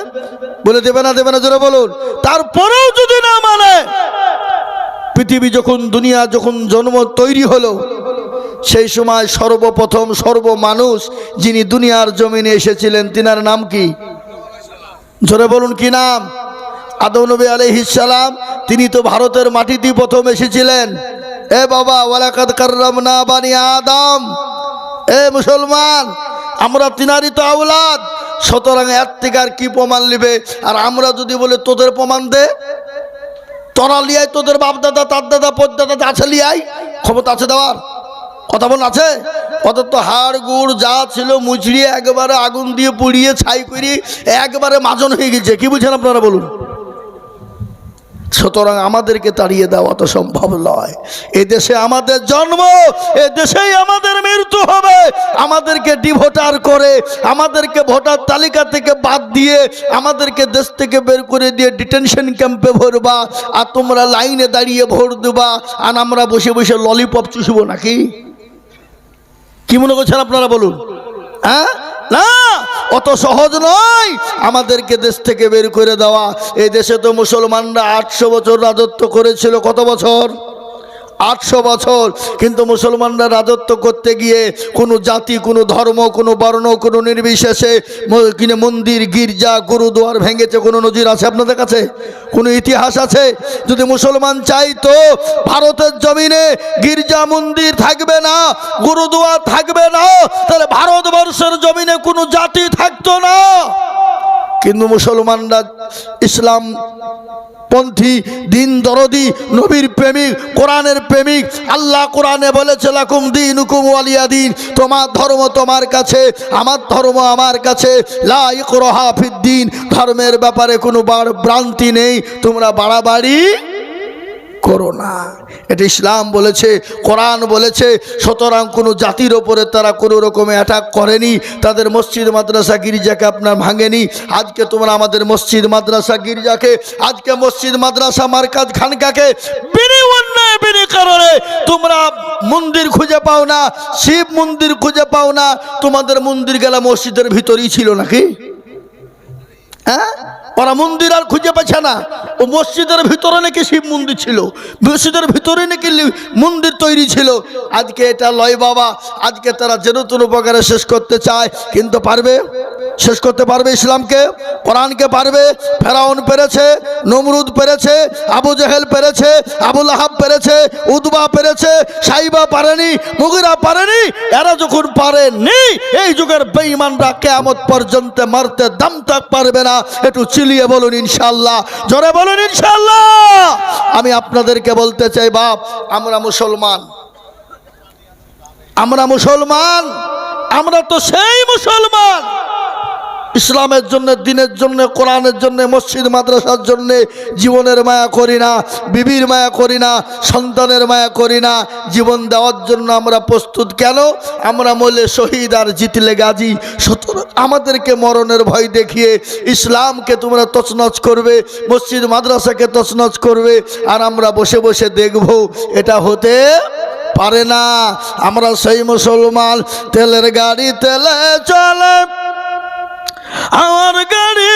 বলে দেবে না? দেবে না? জোরে বলুন। তারপরেও যদি না মানে, পৃথিবী যখন, দুনিয়া যখন জন্ম তৈরি হলো, সেই সময় সর্বপ্রথম সর্বমানুষ যিনি দুনিয়ার জমিনে এসেছিলেন, তিনার নাম কি? জোরে বলুন, কি নাম? আদম নবী আলাইহিস সালাম। তিনি তো ভারতের মাটিতেই প্রথম এসেছিলেন। এ বাবা, ওয়ালাকাদ কাররামনা বানি আদম। এ মুসলমান, আমরা তিনারই তো আওলাদ, সুতরাং এর থেকে আর কি প্রমাণ নিবে? আর আমরা যদি বলে তোদের প্রমাণ দে, তোরা লিয়াই, তোদের বাপ দাদা, তার দাদা, পদ্দাদা আছে লিয়াই, ক্ষমতা আছে দেওয়ার? কথা বল আছে? ওদের তো হাড় গুড় যা ছিল মুচড়িয়ে একবারে আগুন দিয়ে পুড়িয়ে ছাই করে একবারে মাজন হয়ে গেছে। কি বুঝছেন আপনারা বলুন? সুতরাং আমাদেরকে তাড়িয়ে দেওয়া তো সম্ভব নয়। এদেশে আমাদের জন্ম, এদেশেই আমাদের মৃত্যু হবে। আমাদেরকে ডিভোটার করে, আমাদেরকে ভোটার তালিকা থেকে বাদ দিয়ে, আমাদেরকে দেশ থেকে বের করে দিয়ে ডিটেনশন ক্যাম্পে ভরবা, আর তোমরা লাইনে দাঁড়িয়ে ভোট দেবা, আর আমরা বসে বসে ললিপপ চুষবো নাকি? কি মনে করছেন আপনারা বলুন? হ্যাঁ, না, অত সহজ নয় আমাদেরকে দেশ থেকে বের করে দেওয়া। এই দেশে তো মুসলমানরা 800 বছর রাজত্ব করেছিল। কত বছর? 800 বছর। কিন্তু মুসলমানরা রাজত্ব করতে গিয়ে কোনো জাতি, কোনো ধর্ম, কোনো বর্ণ, কোনো নির্বিশেষে কিনে মন্দির, গির্জা, গুরুদুয়ার ভেঙেছে। কোনো নজির আছে আপনাদের কাছে? কোনো ইতিহাস আছে? যদি মুসলমান চাইতো ভারতের জমিনে গির্জা, মন্দির থাকবে না, গুরুদুয়ার থাকবে না, তাহলে ভারতবর্ষের জমিনে কোনো জাতি থাকতো না। কিন্তু মুসলমানরা ইসলাম পন্থী, দিন দরদি, নবীর প্রেমিক, কোরআনের প্রেমিক। আল্লাহ কোরআনে বলেছে লাকুম দীনুকুম ওয়ালিয়া দিন, তোমার ধর্ম তোমার কাছে, আমার ধর্ম আমার কাছে। লা ইকরাহা ফিদ্দিন, ধর্মের ব্যাপারে কোনো ভ্রান্তি নেই, তোমরা বাড়াবাড়ি করো না। এটা ইসলাম বলেছে, কোরআন বলেছে। সুতরাং কোনো জাতির ওপরে তারা কোনো রকমে অ্যাটাক করেনি, তাদের মসজিদ মাদ্রাসা গির্জাকে আপনার ভাঙেনি। আজকে তোমরা আমাদের মসজিদ মাদ্রাসা গির্জাকে, আজকে মসজিদ মাদ্রাসা মারকাজ খানকাকে বিনি অন্যায়, বিনি কারণে তোমরা মন্দির খুঁজে পাও না, শিব মন্দির খুঁজে পাও না। তোমাদের মন্দির গেলা মসজিদের ভিতরেই ছিল নাকি? হ্যাঁ, ওরা মন্দির আর খুঁজে পাচ্ছে না। ও মসজিদের ভিতরে নাকি শিব মন্দির ছিল, মসজিদের ভিতরে নাকি মন্দির তৈরি ছিল। আজকে এটা লয় বাবা, আজকে তারা যেন তেন প্রকারে শেষ করতে চায়, কিন্তু পারবে? শেষ করতে পারবে ইসলামকে, কোরআনকে পারবে? ফেরাউন পেরেছে, নমরুদ পেরেছে, আবু জেহেল পেরেছে, আবুল আহাব পেরেছে, উদবা পেরেছে, সাইবা পারেনি, মুগিরা পারেনি। এরা যখন পারেনি, এই যুগের বেঈমানরা কিয়ামত পর্যন্ত মারতে দম তক পারবে না। একটু চিলিয়ে বলুন ইনশাআল্লাহ, জোরে বলুন ইনশাআল্লাহ। আমি আপনাদেরকে বলতে চাই, বাপ, আমরা মুসলমান, আমরা মুসলমান, আমরা তো সেই মুসলমান ইসলামের জন্য, দিনের জন্য, কোরআনের জন্য, মসজিদ মাদ্রাসার জন্য জীবনের মায়া করি না, বিবির মায়া করি না, সন্তানের মায়া করি না। জীবন দেওয়ার জন্য আমরা প্রস্তুত। কেন? আমরা মরলে শহীদ আর জিতলে গাজী। সুতরাং আমাদেরকে মরণের ভয় দেখিয়ে ইসলামকে তোমরা তছনছ করবে, মসজিদ মাদ্রাসাকে তছনছ করবে, আর আমরা বসে বসে দেখব। এটা হতে পারে না। আমরা সেই মুসলমান, তেলের গাড়ি তেলে চলে, আমার গাড়ি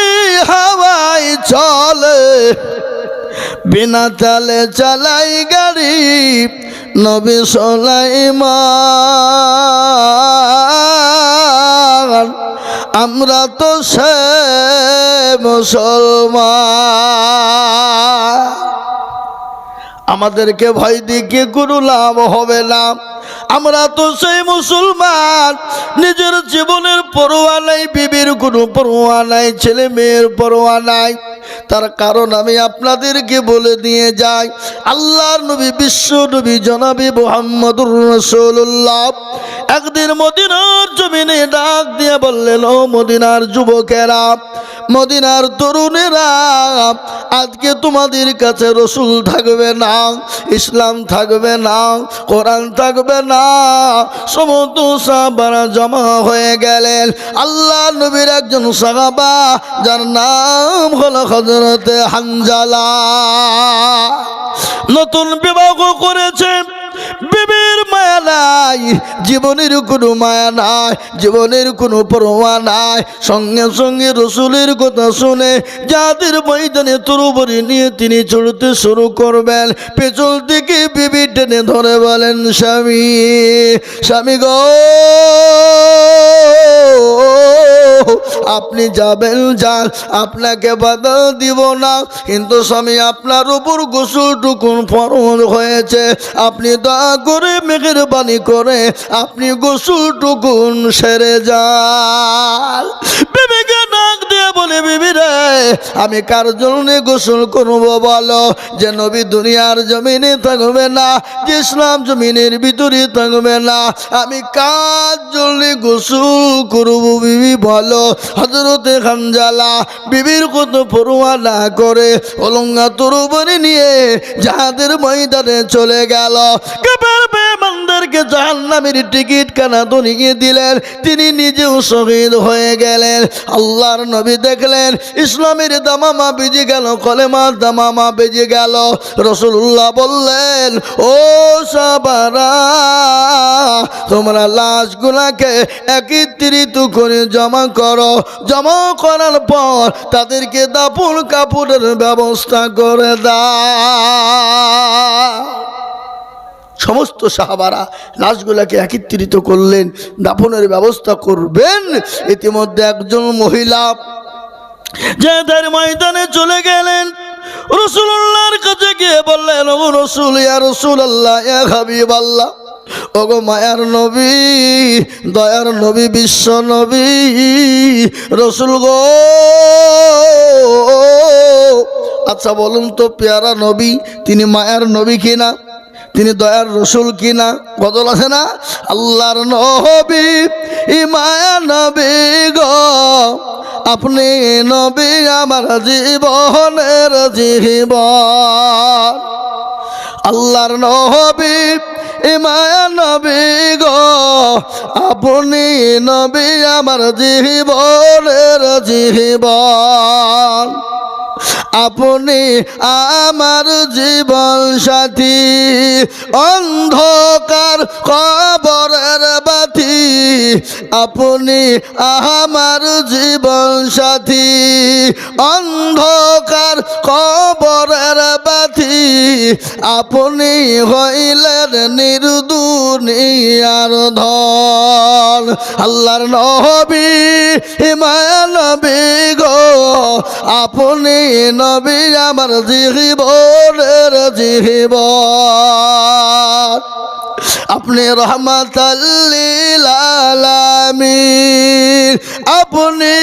হাওয়ায় চলে, বিনা তেলে চালাই গাড়ি নবী সুলাইমান। আমরা তো সে মুসলমান, আমাদেরকে ভয় দিয়ে কোনো লাভ হবে না। আমরা তো সেই মুসলমান, নিজের জীবনের পরোয়া নাই, বিবির কোনো পরোয়া নাই, ছেলে মেয়ের পরোয়া নাই। তার কারণ আমি আপনাদেরকে বলে দিয়ে যাই, আল্লাহর নবী, বিশ্ব নবী জনাবে মুহাম্মদুর রাসূলুল্লাহ একদিন মদিনার জমিনে ডাক দিয়ে বললেন, ও মদিনার যুবকেরা, মদিনার তরুণেরা, আজকে তোমাদের কাছে রসুল থাকবে না, ইসলাম থাকবে না, কোরআন থাকবে না। সমস্ত সাহাবারা জমা হয়ে গেলেন। আল্লাহ নবীর একজন সাহাবা, যার নাম হলো হযরতে হানজালা, নতুন বিবাহ করেছে, বিবির মায়া নাই, জীবনের কোনো মায়া নাই, জীবনের কোনো পরোয়া নাই। সঙ্গে সঙ্গে রসুলের কথা শুনে যাদের ময়দানে তরবারি নিয়ে তিনি চলতে শুরু করবেন, পেছন থেকে বিবি টেনে ধরে বলেন, স্বামী, স্বামী গো, আপনি যাবেন যান, আপনাকে বাধা দিব না, কিন্তু স্বামী আপনার উপর গোসলটুকুন ফরজ হয়েছে, আপনি দয়া করে মেঘের মেহেরবানি করে আপনি গোসলটুকুন সেরে যান। বিবিকে ডাক দিয়ে বলে, বিবি রে, আমি কার জন্য গোসল করবো বলো? যে নবী দুনিয়ার জমিনে থাকবে না, যে ইসলাম জমিনের ভিতরে থাকবে না, আমি কার জন্য গোসল করবো বিবি বলো? হযরতে হানজালা বিবির কত পরোয়া না করে অলঙ্গা তরবারি নিয়ে জাহাদের ময়দানে চলে গেল। কাফের বেঈমানদেরকে জাহান্নামের টিকিট কানা ধরিয়ে দিলেন, তিনি নিজেও শহীদ হয়ে গেলেন। আল্লাহর নবী দেখলেন ইসলামের দামামা বেজে গেল, কলেমার দামামা বেজে গেল। রাসূলুল্লাহ বললেন, ও সাহাবারা, তোমরা লাশগুলাকে একত্রিত করে জমা করো, জমা করার পর তাদেরকে দাফন কাপড়ের ব্যবস্থা করে দাও। সমস্ত সাহাবারা লাশগুলাকে একত্রিত করলেন, দাফনের ব্যবস্থা করবেন। ইতিমধ্যে একজন মহিলা জাহাদের ময়দানে চলে গেলেন, রাসূলুল্লাহর কাছে গিয়ে বললেন, ও রাসূল, ইয়া রাসূলুল্লাহ, ইয়া হাবিবাল্লাহ, ওগো মায়ার নবী, দয়ার নবী, বিশ্ব নবী, রাসূল গো, আচ্ছা বলুন তো, পেয়ারা নবী তিনি মায়ার নবী কিনা, তিনি দয়ার রসুল কিনা? বদল আছে না? আল্লাহর নবী মায়া নবী গো, আপনি নবী আমার জীবনের জীবন। আল্লাহর নবী মায়া নবী গো, আপনি নবী আমার জীবনের জীবন। আপনি আমার জীবন সাথী, অন্ধকার কবরের বাতি, আপনি আমার জীবন সাথী, অন্ধকার কবরের বাতি, আপনি হইলেন নির্দুনিয়ার ধন। আল্লাহর নবী মায়া নবী গো, আপনি নবী আমার জীবনের জীবন। আপনি রহমাতাল লিল আলামিন, আপনি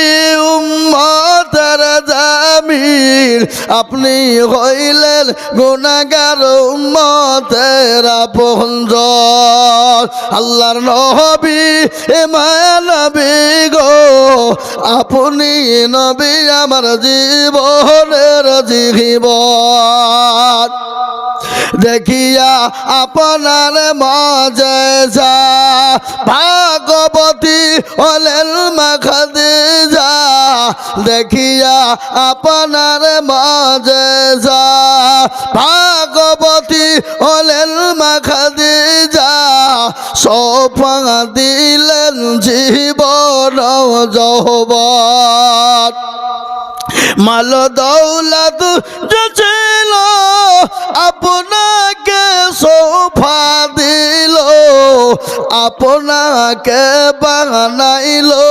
উম্মতের জামিল, আপনি হইলেন গুনাহগার উম্মতের আপনজন। আল্লাহর নবী মায়া নবী গো, আপনি নবী আমার জীবনের জীবন। দেখিয়া আপনার মজেজা, ভাগবতী হলেন মা খাদিজা, দেখিয়া আপনার মজেজা, ভাগবতী হলেন মা খাদিজা, সোফা দিলেন জীবন যৌবন। মাল দৌলত যে ছিল আপনাকে সোফা দিল, আপনাকে বানাইলো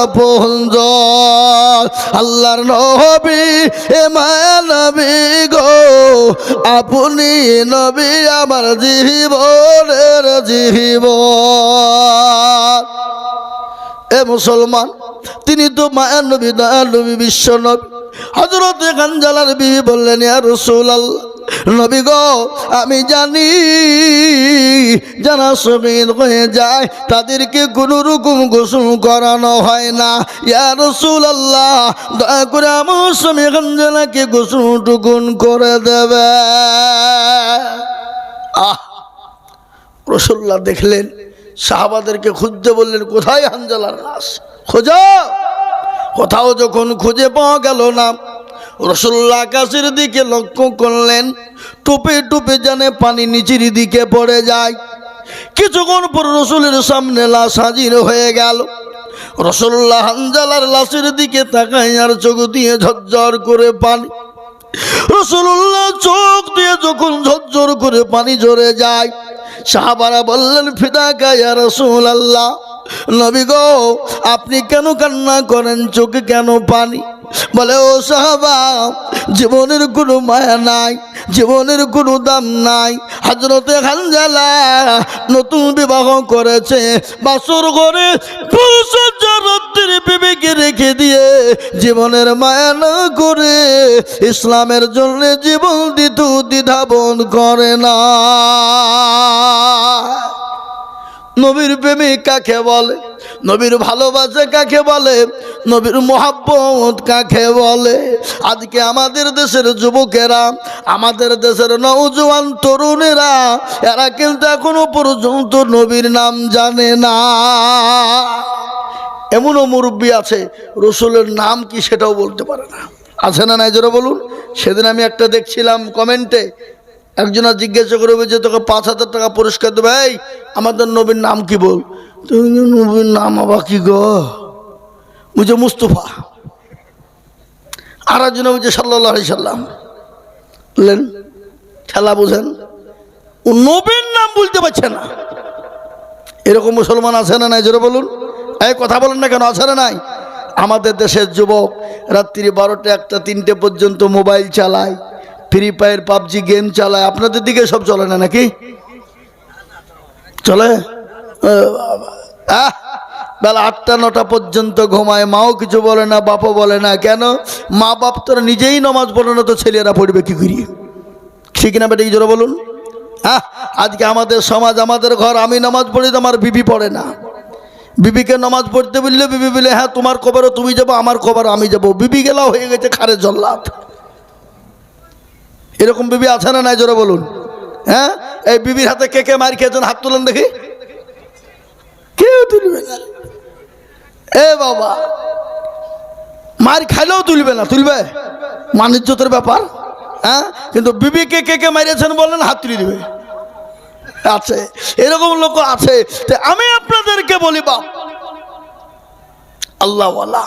আপনজন। আল্লাহর নবী মায়া নবী গো, আপনি নবী আমার জীবনের জীবন। এ মুসলমান, তিনি তো মায়ার নবী, দয়ার নবী, বিশ্ব নবী। হযরতে হানজালার বিবি বললেন, ইয়া রাসূলুল্লাহ, নবী গো, আমি জানি যারা শহীদ হয়ে যায় তাদেরকে কোনো রকম গোসল করানো হয় না। ইয়া রাসূলুল্লাহ, দয়া করে আমার স্বামী হানজালাকে গোসল টুকুন করে দেবে। রাসূলুল্লাহ দেখলেন, সাহাবাদেরকে খুঁজতে বললেন, কোথায় হানজালার লাশ? খোঁজো। কোথাও যখন খুঁজে পাওয়া গেল না, রাসূলুল্লাহ আকাশের দিকে লক্ষ্য করলেন, টুপে টুপে জানে পানি নিচের দিকে পড়ে যায়। কিছুক্ষণ পর রাসূলের সামনে লাশ হাজির হয়ে গেল। রাসূলুল্লাহ হানজালার লাশের দিকে তাকায় আর চোখ দিয়ে ঝরঝর করে পানি। রাসূলুল্লাহ চোখ দিয়ে যখন ঝরঝর করে পানি ঝরে যায়, সাহাবারা বললেন, ফিদাকা ইয়া রাসূলুল্লাহ, নবী গো, আপনি কেন কান্না করেন, চোখে কেন পানি? বলে, ও সাহাবা, জীবনের কোনো মায়া নাই, জীবনের কোনো দাম নাই। হযরতে হানজালা নতুন বিবাহ করেছে, বাসর ঘরে পুরুষের বিবিকে রেখে দিয়ে জীবনের মায়া না করে ইসলামের জন্য জীবন দিত দ্বিধাবোধ করে না। নবীর প্রেমিক কাকে বলে, নবীর ভালোবাসা কাকে বলে, নবীর মোহাব্বত কাকে বলে? আজকে আমাদের দেশের যুবকেরা, আমাদের দেশের নওজোয়ান তরুণেরা, এরা কিন্তু এখনো পর্যন্ত নবীর নাম জানে না। এমনও মুরব্বী আছে রসুলের নাম কি সেটাও বলতে পারে না। আছে না নাই জোরে বলুন? সেদিন আমি একটা দেখছিলাম কমেন্টে, একজনা জিজ্ঞাসা করবে যে তোকে ৫,০০০ টাকা পুরস্কার দেবে, এই আমাদের নবীর নাম কি বল। নবীর নাম আবার কি গো? বুঝে মুস্তফা। আর একজন বুঝে সাল্লাল্লাহু আলাইহি সাল্লাম। বললেন খেলা বুঝেন, ও নবীর নাম বলতে পারছে না। এরকম মুসলমান আছে না নাই জোরে বলুন? এই কথা বলেন না কেন, আছে না নাই? আমাদের দেশের যুবক রাত্রি 12টা 1টা 3টে পর্যন্ত মোবাইল চালায়, ফ্রি ফায়ার পাবজি গেম চালায়। আপনাদের দিকে সব চলে না নাকি? চলে? বেলা 8টা 9টা পর্যন্ত ঘুমায়, মাও কিছু বলে না, বাপও বলে না। কেন? মা বাপ তোরা নিজেই নামাজ পড়ে না, তো ছেলেরা পড়বে কি করিয়ে? ঠিক না বেটা, কি জোরে বলুন? আজকে আমাদের সমাজ, আমাদের ঘর, আমি নামাজ পড়ি তো আমার বিবি পড়ে না। বিবিকে নামাজ পড়তে বললে বিবি বলে হ্যাঁ তোমার কবরও তুমি যাবো, আমার কবর আমি যাবো। বিবি গেলাও হয়ে গেছে খারে জল্লাদ। এরকম বিবি আছে না নাই জোরে বলুন? হ্যাঁ, এই বিবির হাতে কে কে মার খেয়েছেন হাত তুলেন দেখি। কেউ তুলবে না। এ বাবা, মার খাইলেও তুলবে না। তুলবে? মানিজ্যতের ব্যাপার। হ্যাঁ, কিন্তু বিবিকে কে কে মারিয়েছেন বললেন হাত তুলে দিবে। আছে, এরকম লোক আছে। আমি আপনাদেরকে বলি বাপ, আল্লাহওয়ালা,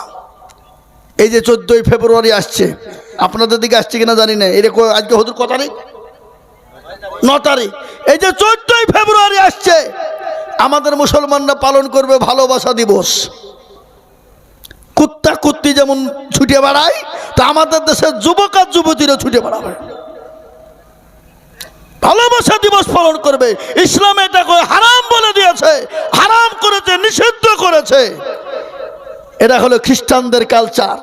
এই যে 14ই ফেব্রুয়ারি আসছে, আপনাদের দিকে আসছে কিনা জানি না। এরকম আজকে হুজুর কত তারিখ? 9 তারিখ। এই যে 14ই ফেব্রুয়ারি আসছে, আমাদের মুসলমানরা পালন করবে ভালোবাসা দিবস। কুত্তা কুত্তি যেমন ছুটে বেড়ায়, তা আমাদের দেশের যুবক আর যুবতীরা ছুটে বেড়াবে, ভালোবাসা দিবস পালন করবে। ইসলাম এটাকে হারাম বলে দিয়েছে, হারাম করেছে, নিষিদ্ধ করেছে। এটা হলো খ্রিস্টানদের কালচার।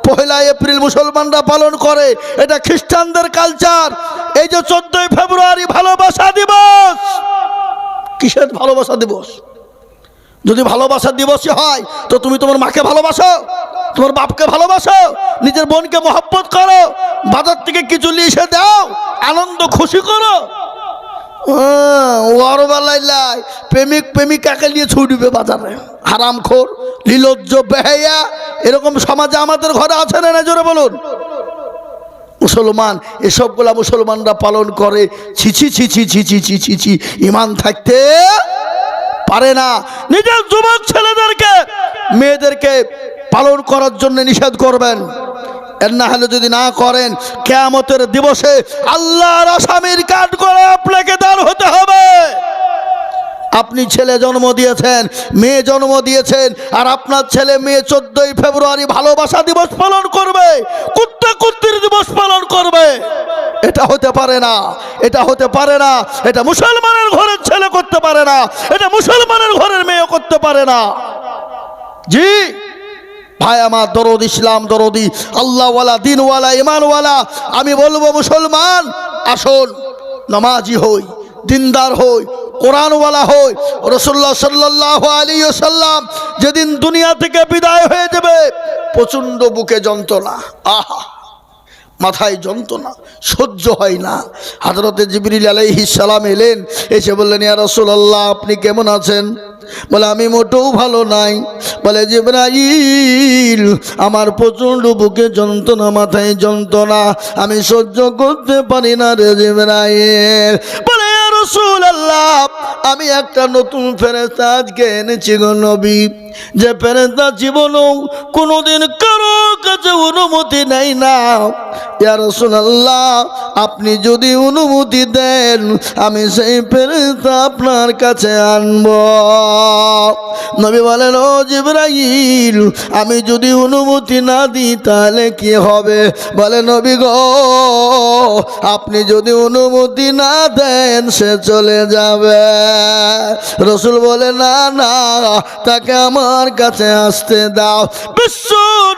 1 এপ্রিল মুসলমানরা পালন করে, এটা খ্রিস্টানদের কালচার। এই যে 14ই ফেব্রুয়ারি ভালোবাসা দিবস, কিসের ভালোবাসা দিবস? যদি ভালোবাসা দিবসই হয় তো তুমি তোমার মাকে ভালোবাসো, তোমার বাপকে ভালোবাসো, নিজের বোনকে মহব্বত করো, বাজার থেকে কিছু নিয়ে এসে দাও, আনন্দ খুশি করো। ওর বেলায় প্রেমিক প্রেমিকাকে নিয়ে ছুটবে বাজারে, হারামখোর, লীলজ্জ, বেহায়া। এরকম সমাজে আমাদের ঘরে আছে না জোরে বলুন? মুসলমান এসবগুলা মুসলমানরা পালন করে। ছি ছি ছি ছি ছি ছি ছি ছি ছি, ইমান থাকতে পারে না। নিজের যুবক ছেলেদেরকে, মেয়েদেরকে পালন করার জন্য নিষেধ করবেন। এর না হলে যদি না করেন, কিয়ামতের দিবসে আল্লাহর আসামির কাঠ করে আপনাকে দাঁড় হতে হবে। আপনি ছেলে জন্ম দিয়েছেন, মেয়ে জন্ম দিয়েছেন, আর আপনার ছেলে মেয়ে 14ই ফেব্রুয়ারি ভালোবাসা দিবস পালন করবে, কুত্তা কুত্তির দিবস পালন করবে। এটা হতে পারে না, এটা হতে পারে না। এটা মুসলমানের ঘরের ছেলে করতে পারে না, এটা মুসলমানের ঘরের মেয়ে করতে পারে না। জি ভাই আমার, দরদ, ইসলাম দরদি, আল্লাহওয়ালা, দিনওয়ালা, ইমানওয়ালা, আমি বলবো মুসলমান আসুন নামাজি হই, দিনদার হই, কোরআনওয়ালা হই। রাসূলুল্লাহ সাল্লাল্লাহু আলাইহি ওয়াসাল্লাম যেদিন দুনিয়া থেকে বিদায় হয়ে যাবে, প্রচণ্ড বুকে যন্ত্রণা, আহা, মাথায় যন্ত্রণা, সহ্য হয় না। হযরতে জিবরিল আলাইহিস সালাম এলেন, এসে বললেন ইয়া রাসূলুল্লাহ আপনি কেমন আছেন? বলে আমি মোটেও ভালো নাই। বলে জিবরাইল আমার প্রচণ্ড বুকে যন্ত্রণা, মাথায় যন্ত্রণা, আমি সহ্য করতে পারি না রে জিবরাইল। বলে ইয়া রাসূলুল্লাহ আমি একটা নতুন ফেরেশতা আজকে এনেছি গো নবী, যে ফেরেশতা জীবনেও কোনোদিন কারো কাছে অনুমতি নেই না। ইয়া রাসূলুল্লাহ আপনি যদি অনুমতি দেন আমি সেই ফেরেশতা আপনার কাছে আনব। নবী বলেন, ও জিবরাইল, আমি যদি অনুমতি না দিই তাহলে কি হবে? বলে, নবী গো, আপনি যদি অনুমতি না দেন সে চলে যাবে। রসুল বলে, না না, তাকে আমার কাছে আসতে দাও। বিশ্ব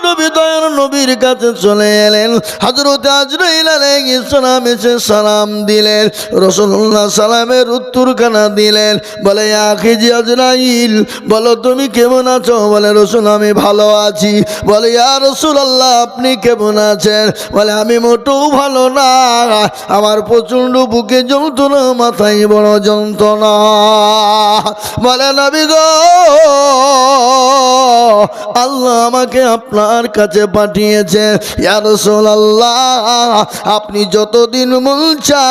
নবী দয়ার নবীর কাছে চলে এলেন। হযরত আজরাইল আলাইহিস সালাম এসে সালাম দিলেন। রাসূলুল্লাহ সালামের উত্তরখানা দিলেন। বলে, ইয়া আখি আজরাইল, বলো তুমি কেমন আছো? বলে, রাসূল আমি ভালো আছি। বলে, ইয়া রাসূলুল্লাহ আপনি কেমন আছেন? বলে, আমি মোটেও ভালো না, আমার প্রচন্ড বুকে যন্ত্রণা, মাথায় বড় যন্ত্রণা। বলে, নবী গো, আল্লাহ আমাকে আপনার কাছে পাঠিয়েছে। ইয়া রাসূলুল্লাহ, আপনি যতদিন মন চায়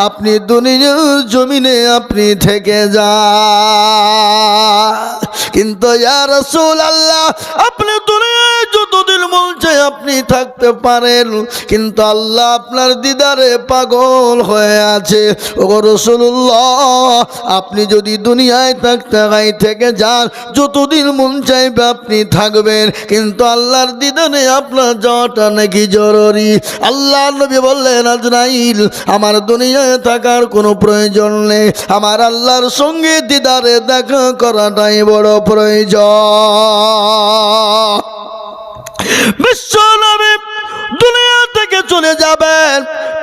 আপনি দুনিয়ার জমিনে আপনি থেকে যান, কিন্তু ইয়া রাসূলুল্লাহ আপনি দুনিয়ায় যতদিন মন চায় আপনি থাকতে পারেন, কিন্তু আল্লাহ আপনার দিদারে পাগল হয়ে আছে। ও রাসূলুল্লাহ, আপনি যদি দুনিয়ায় থাকতে হয় থেকে যান, যতদিন মন চাইবে আপনি থাকবেন, কিন্তু আল্লাহর দিদারে আপনার যাওয়াটা নাকি জরুরি। আল্লাহ নবী বললেন, আজরাইল আমার দুনিয়ায় থাকার কোনো প্রয়োজন নেই, আমার আল্লাহর সঙ্গে দিদারে দেখা করাটাই বড় প্রয়োজন। বিশ্ব নবী দুনিয়া থেকে চলে যাবেন।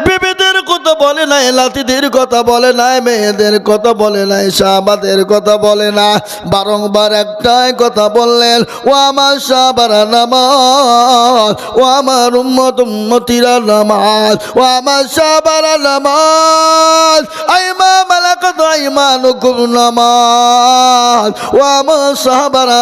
বিবিদের কথা বলে নাই, লাতিদের কথা বলে নাই, মেয়েদের কথা বলে নাই, সাহাবাদের কথা বলে না, বারংবার একটাই কথা বললেন, ও আমার সাহাবারা নামাজ, ও আমার উম্মত উম্মতিরা নামাজ, ও আমার সাহাবারা নামাজ, আইমা মালাকাত আইমানুকুম নামাজ, ও আমার সাহাবারা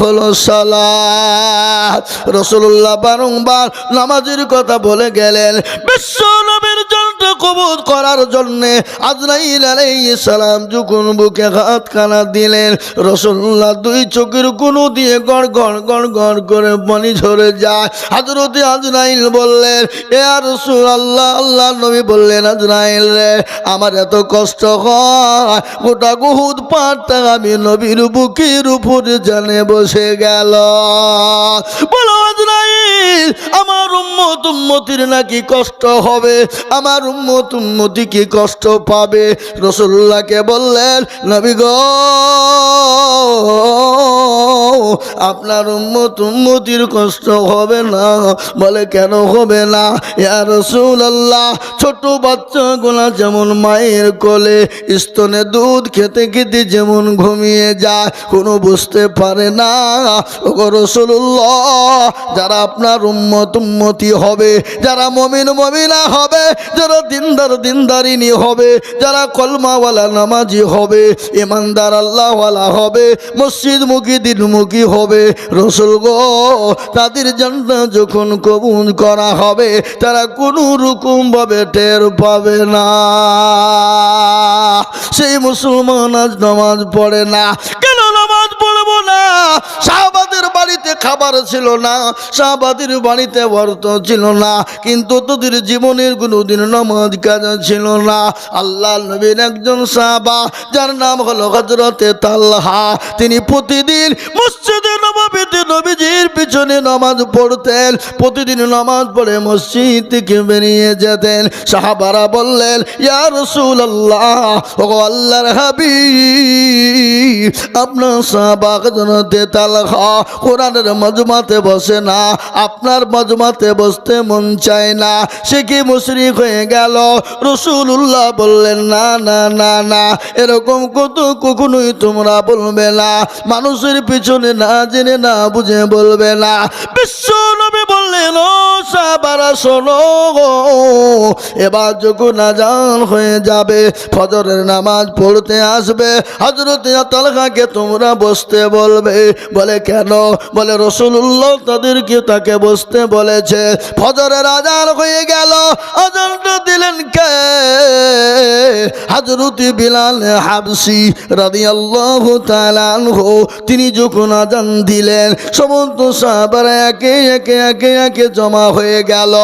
হলো সালাত। রাসূলুল্লাহ বারংবার নামাজের কথা বলে গেলেন। বিশ্ব নবীর জন্য কবুল করার জন্য আজরাইল আলাইহিস সালাম যখন বুকে হাতখানা দিলেন, রাসূলুল্লাহ দুই চোখের কোণো দিয়ে গড় গড় গড় গড় করে পানি ঝরে যায়। হযরত আজরাইল বললেন, ইয়া রাসূলুল্লাহ, আল্লাহ নবী বললেন, আজরাইল রে, আমার এত কষ্ট হয়, গোটা উহুদ পাহাড়টা আমি নবীর বুকের উপরে জানে বসে গেল। বলো আজরাইল, আমার উম্মত উম্মতির নাকি কষ্ট হবে, আমার উম্মত উম্মতি কি কষ্ট পাবে? রাসূলুল্লাহকে বললেন, নবী গো, আপনার উম্মত উম্মতির কষ্ট হবে না। বলে, কেন হবে না? ইয়া রাসূলুল্লাহ, ছোট বাচ্চাগুলা যেমন মায়ের কোলে স্তনে দুধ খেতে খেতে যেমন ঘুমিয়ে যায়, কোনো বুঝতে পারে না। ওগো রাসূলুল্লাহ, যারা আপনার উম্মত উম্মতি হবে, যারা মুমিন মুমিনা হবে, যারা দিনদার দিনদারিনী হবে, যারা কলমাওয়ালা নামাজি হবে, ইমানদার আল্লাহওয়ালা হবে, মসজিদ মুখী দিনমুখী হবে, রাসূল গো, তাদের জান্নাত যখন কবুল করা হবে, তারা কোনো রকম ভাবে টের পাবে না। সেই মুসলমান আজ নামাজ পড়ে না। কেন নামাজ পড়বো না? সাহাবাদের বাড়িতে খাবার ছিল না, সাহাবাদের বাড়িতে অর্থ ছিল না, কিন্তু তোদের জীবনের কোনোদিন নামাজ কাজা ছিল না। আল্লাহ নবীর একজন সাহাবা, যার নাম হলো হযরতে তালহা, তিনি প্রতিদিন মসজিদে নববীতে নবীজির পিছনে নামাজ পড়তেন। প্রতিদিন নামাজ পড়ে মসজিদ থেকে বেরিয়ে যেতেন। সাহাবারা বললেন, ইয়া রাসূলুল্লাহ, ও আল্লাহর হাবিব, আপনার সাহাবা হযরতে তালহা কোরআনের মজমাতে বসে না, আপনার মজমাতে বসতে মন চায় না, সে কি মুশরিক হয়ে গেল? রাসূলুল্লাহ বললেন, না না না না, এরকম কখনোই তোমরা বলবে না, মানুষের পিছনে না জেনে না বুঝে বলবে না। বিশ্ব নবী বললেন, ও সাহাবারা শোনো, এবার যখন আযান হয়ে যাবে, ফজরের নামাজ পড়তে আসবে, হযরতে তালহাকে তোমরা বসতে বলবে। বলে, কেন? বলে, রাসূলুল্লাহ তাকে বসতে বলেছে। ফজরের আযান হয়ে গেল, আযানটা দিলেন কে? হযরত বিলাল হাবশী রাদিয়াল্লাহু তাআলা আনহু। তিনি যখন আযান দিলেন, সমস্ত সাহাবারা একে একে জমা হয়ে গেল।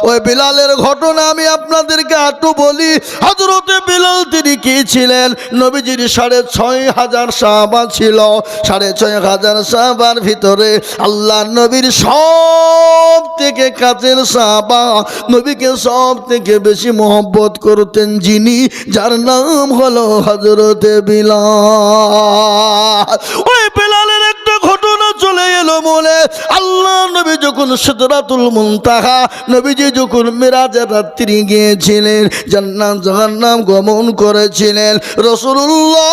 ওই বিলালের ঘটনা আমি আপনাদেরকে একটু বলি। হযরতে বিলাল তিনি কি ছিলেন? নবীজির 6,500 সাহাবা ছিল। 6,500 সাহাবার ভিতরে আল্লাহ নবীর সব থেকে কাছের সাহাবা, নবীকে সব থেকে বেশি মহব্বত করতেন যিনি, যার নাম হলো হযরতে বিলাল। ওই বিলালের একটা ঘটনা চলে এলো মনে। আল্লাহ নবী যখন সিদরাতুল মুনতাহা, নবীজি যখন মিরাজের রাত্রি গিয়েছিলেন, জান্নাত জাহান্নাম গমন করেছিলেন, রাসূলুল্লাহ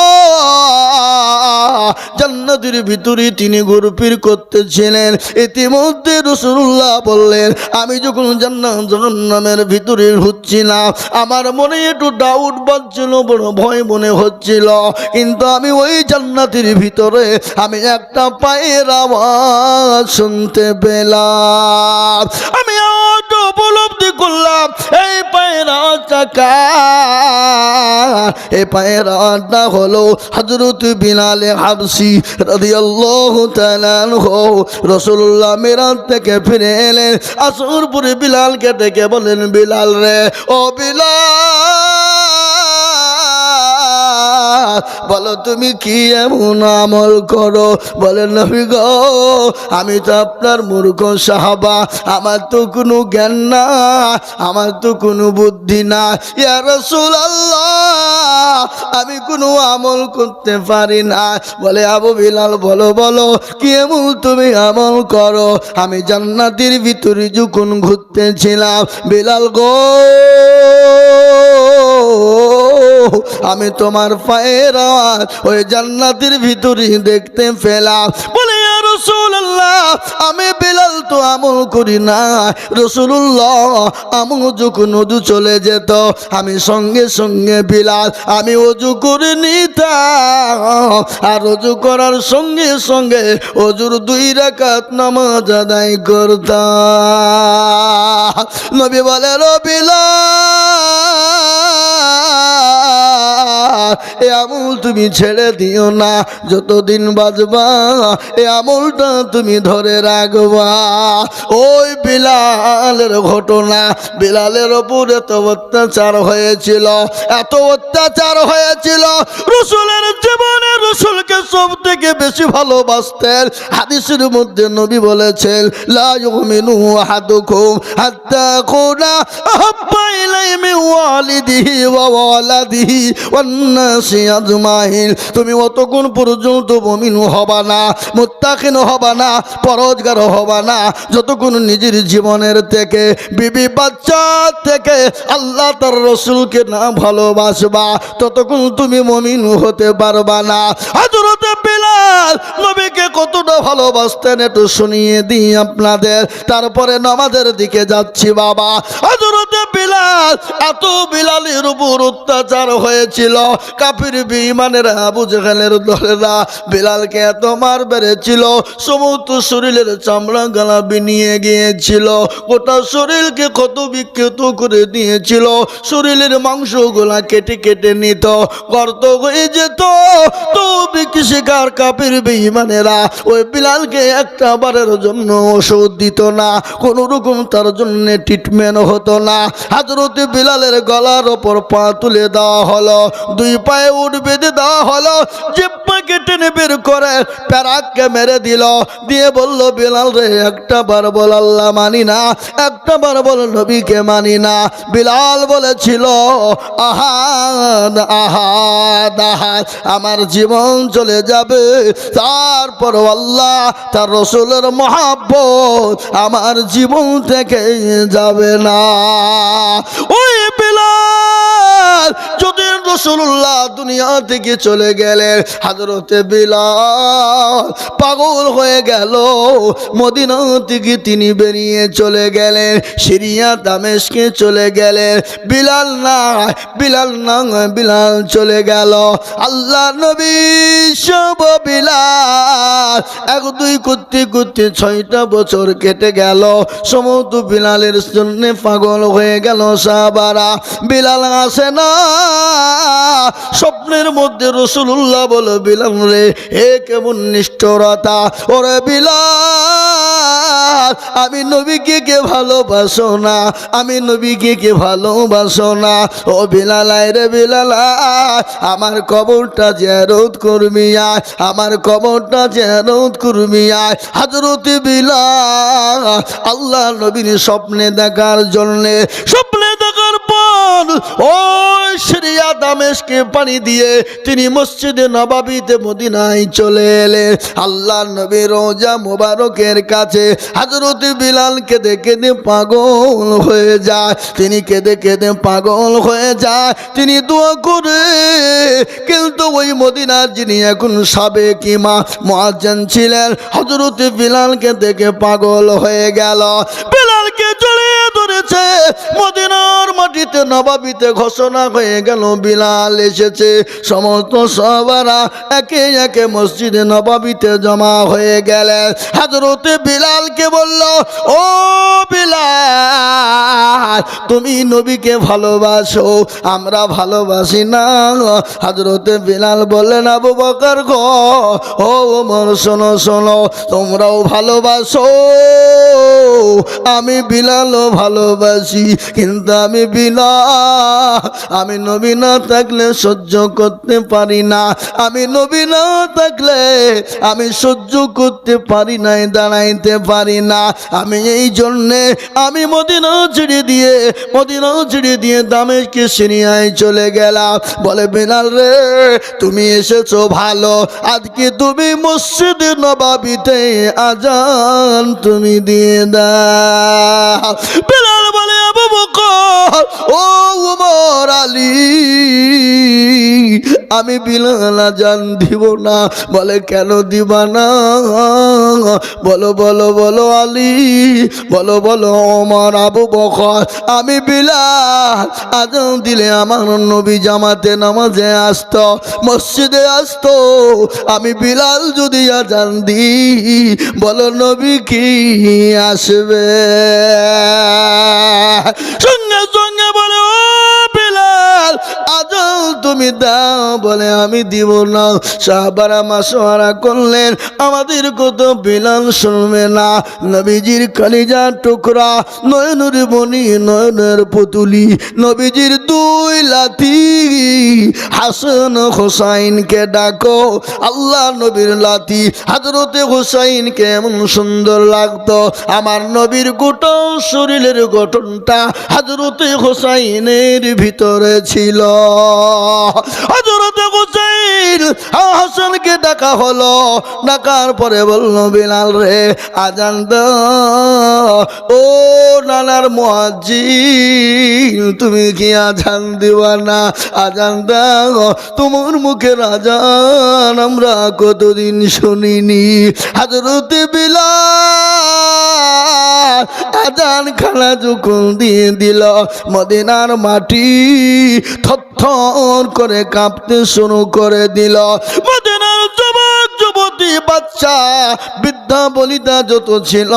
জান্নাতের ভিতরে তিনি ঘুরফির করতেছিলেন। ইতিমধ্যে রাসূলুল্লাহ বললেন, আমি যখন জান্নাত জাহান্নামের ভিতরে ঢুকছিলাম, আমার মনে একটু ডাউট বাজছিল, বড় ভয় মনে হচ্ছিল, কিন্তু আমি ওই জান্নাতের ভিতরে আমি একটা পায়ের আওয়াজ শুনতে পেলাম। আমি আজ উপলব্ধি করলাম এই পায়ের আওয়াজটা কার? এই পায়ের আওয়াজটা হলো হযরত বিলাল হাবশী রাদিয়াল্লাহু তাআলা আনহু। রাসূলুল্লাহ মিরাজ থেকে ফিরে এলেন, আসর পরে বিলালকে ডেকে বলেন, বিলাল রে, ও বিলাল, বলো তুমি কি এমন আমল করো? বলেন, নবী গো, আমি তো আপনার মূর্খ সাহাবা, আমার তো কোনো জ্ঞান না, আমার তো কোনো বুদ্ধি না। ইয়া রাসূলুল্লাহ, আমি কোনো আমল করতে পারি না। বলে, আবু বিলাল, বলো বলো কি এমন তুমি আমল করো? আমি জান্নাতের ভিতরে যখন ঘুরতেছিলাম, বিলাল গো, আমি তোমার পায়ের আওয়াজ ওই জান্নাতের ভিতরে দেখতে পেলাম। বলে, ইয়া রাসূলুল্লাহ, আমি বিলাল তো আমল করি না। রাসূলুল্লাহ, আমল যখন ওযু চলে যেত, আমি সঙ্গে সঙ্গে বিলাল আমি ওযু করে নিতাম, আর ওযু করার সঙ্গে সঙ্গে ওযুর 2 রাকাত নামাজ আদায় করতাম। নবী বলে, ও বিলাল, এ আমল তুমি ছেড়ে দিও না, যতদিন বাঁচবা এ আমলটা তুমি ধরে রাখবা। ওই বিলালের ঘটনা, বিলালের ওপর এত অত্যাচার হয়েছিল, এত অত্যাচার হয়েছিল, রাসূলের জীবনে রাসূলকে সব থেকে বেশি ভালোবাসতেন। হাদিসের মধ্যে নবী বলেছেন, লা ইউমিনু আহাদুকুম হাত্তা কুনা আহাব্বা ইলাইহি মিন ওয়ালিদিহি ওয়া ওয়ালাদিহি ওয়ান নাসি আজমাইন। তুমি অতক্ষণ পর্যন্ত মুমিন হবা না, মুত্তাকিন হবা না, পরহেজগার হবা না, যতক্ষণ নিজের জীবনের থেকে, বিবি বাচ্চা থেকে আল্লাহ তার রাসূলকে না ভালোবাসবা, ততক্ষণ তুমি মুমিন হতে পারবা না। হযরত বিলাল নবীকে কতটা ভালোবাসতেন একটু শুনিয়ে দিই আপনাদের, তারপরে নামাজের দিকে যাচ্ছি বাবা। হযরত বিলাল, এত বিলালের উপর অত্যাচার হয়েছিল, কাফির বেঈমানেরা, আবু জেহেলের দলেরা বিলালকে এত মার বেড়েছিল, সমস্ত শরীরের চামড়া গালা নিয়ে গিয়েছিল, গোটা শরীরকে ক্ষত বিক্ষত করে দিয়েছিল, শরীরের মাংসগুলা কেটে কেটে নিত, গর্ত হয়ে যেত। তো শিকার কাফির বেঈমানেরা ওই বিলালকে একটা বারের জন্য ওষুধ দিত না, কোনো রকম তার জন্য ট্রিটমেন্ট হতো না। হযরত বিলালের গলার ওপর পা তুলে দেওয়া হলো, 2 পায়ে উঠ বেঁধে দেওয়া হলো, জিহ্বাকে টেনে বের করে প্যারাককে মেরে দিল, দিয়ে বলল, বিলাল রে, একটা বার বল আল্লাহ মানি না, একটা বার বল নবীকে মানি না। বিলাল বলেছিল, আহাদ আহাদ আহাদ, আমার জীবন চলে যাবে, তারপর আল্লাহ তার রাসূলের মহব্বত আমার জীবন থেকে যাবে না। ওই বিলাল যদি রাসূলুল্লাহ দুনিয়া থেকে চলে গেলেন, হযরতে বিলাল পাগল হয়ে গেল, মদিনা থেকে তিনি বেরিয়ে চলে গেলেন, সিরিয়া দামেস্কে চলে গেলেন। বিলাল না, বিলাল না, বিলাল চলে গেল। আল্লাহ নবী সব বিলাল 1-2 করতে করতে 6টা বছর কেটে গেল, সমস্ত বিলালের জন্য পাগল হয়ে গেল সাহাবারা। বিলাল আসে না, স্বপ্নের মধ্যে রাসূলুল্লাহ বলে, বিলাল রে, এ কেমন নিষ্ঠুরতা, ওরে বিলাল, আমি নবীকে কে ভালোবাসো না, আমি নবীকে কে ভালোবাসো না। ও বিলাল রে বিলাল, আমার কবরটা জিয়ারত করবি আয়, আমার কবরটা জিয়ারত করবি আয়। হযরত বিলাল আল্লাহ নবীর স্বপ্নে দেখার জন্যে, স্বপ্নে দেখার পর ওই সিরিয়া দামেস্কে পানি দিয়ে তিনি মসজিদে নববীতে মদিনায় চলে এলেন। আল্লাহ নবী রওজা মুবারকের কাছে হযরত বিলাল কেঁদে কেঁদে পাগল হয়ে যায়, তিনি কেঁদে কেঁদে পাগল হয়ে যায়। তিনি দোয়া করে, কিন্তু ওই মদিনার যিনি এখন সাবেক ইমাম মুয়াজ্জিন ছিলেন, হযরত বিলালকে দেখে পাগল হয়ে গেল। বিলালকে জড়িয়ে ধরেছে। মদিনার মাটিতে নববীতে ঘোষণা হয়ে গেল বিলাল এসেছে। সমস্ত সাহাবারা একে একে মসজিদে নববীতে জমা হয়ে গেলেন। হযরত বিলালকে বলল, ও বিলাল, তুমি নবীকে ভালোবাসো, আমরা ভালোবাসি না। হযরত বিলাল বললেন, আবু বকর গো, ও ওমর, শোনো শোনো, তোমরাও ভালোবাসো, আমি বিলালও ভালোবাসি, কিন্তু আমি বিলাল, আমি নবী না থাকলে সহ্য করতে পারি না, আমি নবী না থাকলে আমি সহ্য করতে পারি না, দাঁড়াইতে পারি না। আমি এই জন্যে আমি মদিনা ছেড়ে দিয়ে দামেস্কে সিরিয়ায় চলে গেলাম। বলে, বিলাল রে, তুমি এসেছো ভালো, আজকে তুমি মসজিদে নববীতে আজান তুমি দিয়ে দাও। বিলাল বলে, আবু বকর, ও ওমর, আলী, আমি বিলাল আজান দিব না। বলে, কেন দিবা না? বলো বলো বলো আলী, বলো বলো ওমর, আবু বকর, আমি বিলাল আজান দিলে আমার নবী জামাতে নামাজে আসতো, মসজিদে আসতো। আমি বিলাল যদি আজান দিই, বলো নবী কি আসবে? সঙ্গে সঙ্গে বলে, ও বিলাল, আজান তুমি দাও। বলে, আমি দিব না। সাহাবারা মাশওয়ারা করলেন, আমাদের কত বিলাল শুনবে না। নবীজির কলিজার টুকরা, নয়নের মণি, নয়নের পুতুলি, নবীজির দুই লাথি, হাসান হোসাইনকে ডাকো। আল্লাহ নবীর লাথি হযরতে হোসাইনকে এমন সুন্দর লাগতো। আমার নবীর গোটা শরীরের গঠনটা হযরতে হোসাইনের ভিতরে ছিল। হযরতে হোসাইন হাসানকে ডাকা হলো। ডাকার পরে বলল, বিলাল রে, আজান দাও। ও নানার মুয়াজ্জিন, তুমি কি আজান দিবা না? আজান দাও, তোমার মুখের আজান আমরা কতদিন শুনিনি। হযরতে বিলাল আজান খানা যখন দিয়ে দিল, মদিনার মাটি থরথর করে কাঁপতে শুরু করে দিল। মদিনার যুবক যুবতী, বাচ্চা, বৃদ্ধা বনিতা যত ছিল,